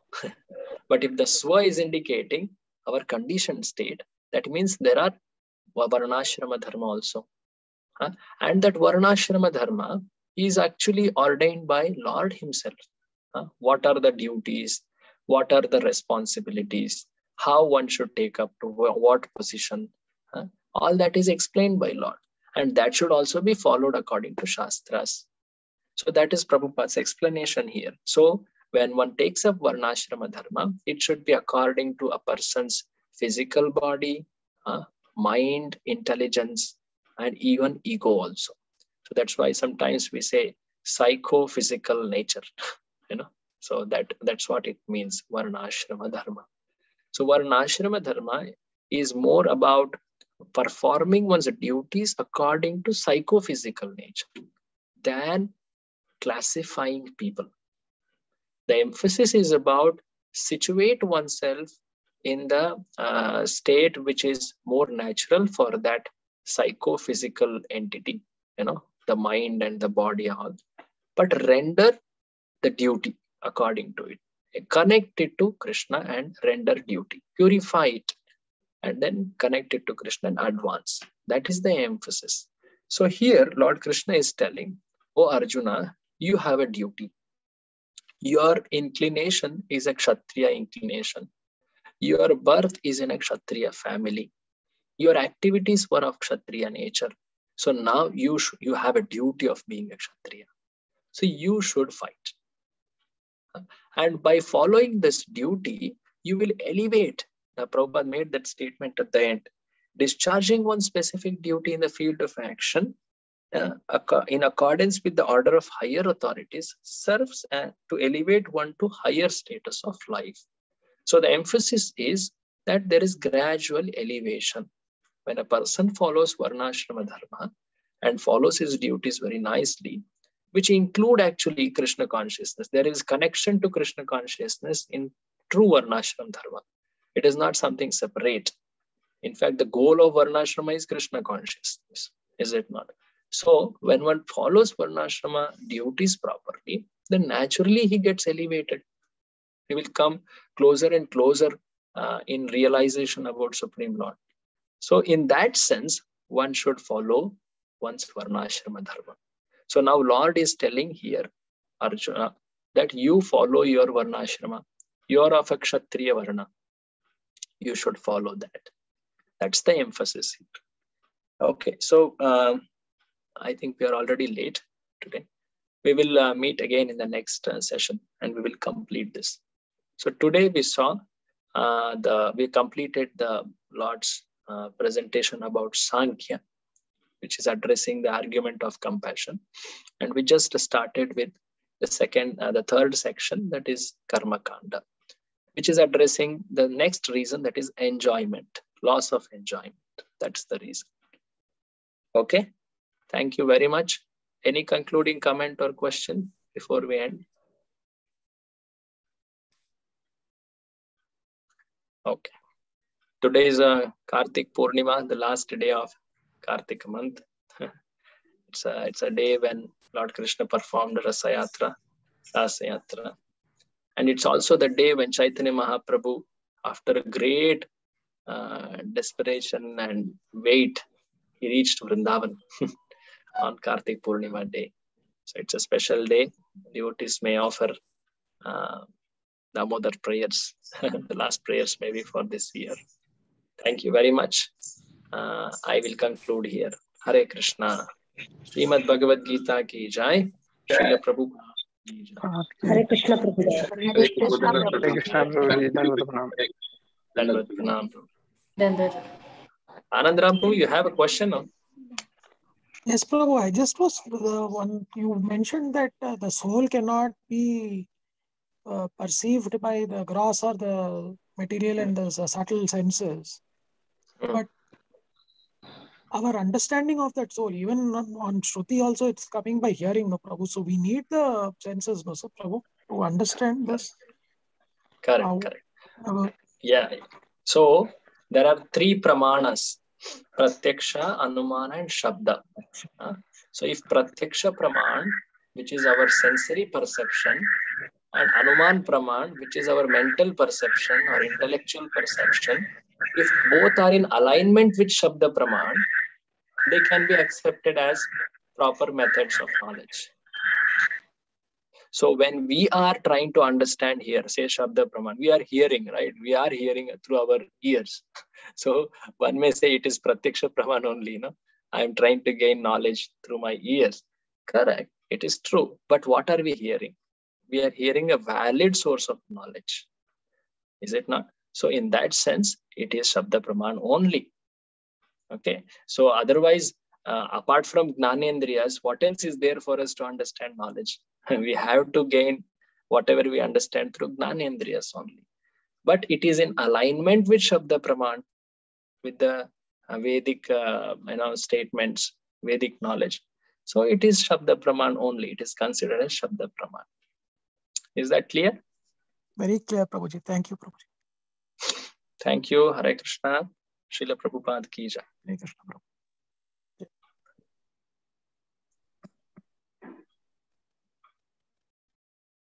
But if the swa is indicating our conditioned state, that means there are varnashrama dharma also. And that varnashrama dharma is actually ordained by Lord himself. What are the duties? What are the responsibilities? How one should take up to what position? All that is explained by Lord. And that should also be followed according to Shastras. So that is Prabhupada's explanation here. So when one takes up Varnashrama Dharma, it should be according to a person's physical body, mind, intelligence, and even ego also. So that's why sometimes we say psychophysical nature, So that's what it means, Varnashrama Dharma. So Varnashrama Dharma is more about performing one's duties according to psychophysical nature than classifying people. The emphasis is about situate oneself in the state which is more natural for that psychophysical entity, the mind and the body all, but render the duty according to it. Connect it to Krishna and render duty. Purify it and then connect it to Krishna and advance. That is the emphasis. So here Lord Krishna is telling, oh Arjuna, you have a duty. Your inclination is a Kshatriya inclination. Your birth is in a Kshatriya family. Your activities were of Kshatriya nature. So now you have a duty of being a Kshatriya. So you should fight. And by following this duty, you will elevate. Prabhupada made that statement at the end. Discharging one specific duty in the field of action in accordance with the order of higher authorities serves to elevate one to higher status of life. So the emphasis is that there is gradual elevation. When a person follows Varnashrama Dharma and follows his duties very nicely, which include actually Krishna consciousness. There is connection to Krishna consciousness in true Varnashrama Dharma. It is not something separate. In fact, the goal of Varnashrama is Krishna consciousness, is it not? So when one follows Varnashrama duties properly, then naturally he gets elevated. He will come closer and closer in realization about Supreme Lord. So in that sense, one should follow one's Varnashrama Dharma. So now Lord is telling here, Arjuna, that you follow your Varnashrama. You are of a Kshatriya Varna. You should follow that. That's the emphasis here. Okay, so I think we are already late today. We will meet again in the next session and we will complete this. So today we saw, we completed the Lord's presentation about Sankhya, which is addressing the argument of compassion. And we just started with the third section, that is Karma Kanda, which is addressing the next reason, that is enjoyment, loss of enjoyment. That's the reason. Okay, thank you very much. Any concluding comment or question before we end? Okay. Today is Kartik Purnima, the last day of Kartik month. It's a day when Lord Krishna performed Rasa Yatra. And it's also the day when Chaitanya Mahaprabhu, after a great desperation and wait, he reached Vrindavan on Kartik Purnima day. So it's a special day. Devotees may offer Damodar prayers, the last prayers maybe for this year. Thank you very much. I will conclude here. Hare Krishna. Srimad Bhagavad Gita ki jai. Srila Prabhupada ki jai. Hare Krishna Prabhuji. Hare Krishna Prabhuji. Dandavad Pranam. Anandram Prabhu, you have a question? No? Yes, Prabhu. I just was you mentioned that the soul cannot be perceived by the gross or the material and the subtle senses. But our understanding of that soul, even on Shruti also, it's coming by hearing, no, Prabhu. So we need the senses, no, so, Prabhu, to understand this. Correct. Yeah. So there are three pramanas: Pratyaksha, Anumana, and Shabda. So if Pratyaksha Praman, which is our sensory perception, and Anuman Praman, which is our mental perception or intellectual perception, if both are in alignment with Shabda Praman, they can be accepted as proper methods of knowledge. So when we are trying to understand here, say Shabda Praman, we are hearing, right? We are hearing through our ears. So one may say it is Pratyaksha Praman only, no? I'm trying to gain knowledge through my ears. Correct. It is true. But what are we hearing? We are hearing a valid source of knowledge. Is it not? So in that sense, it is Shabda Praman only. Okay. So otherwise, apart from Gnanendriyas, what else is there for us to understand knowledge? We have to gain whatever we understand through Gnanendriyas only. But it is in alignment with Shabda Praman, with the Vedic statements, Vedic knowledge. So it is Shabda Praman only. It is considered as Shabda Praman. Is that clear? Very clear, Prabhuji. Thank you, Prabhuji. Thank you. Hare Krishna. Srila Prabhupada ki jai. Hare Krishna, Prabhuji.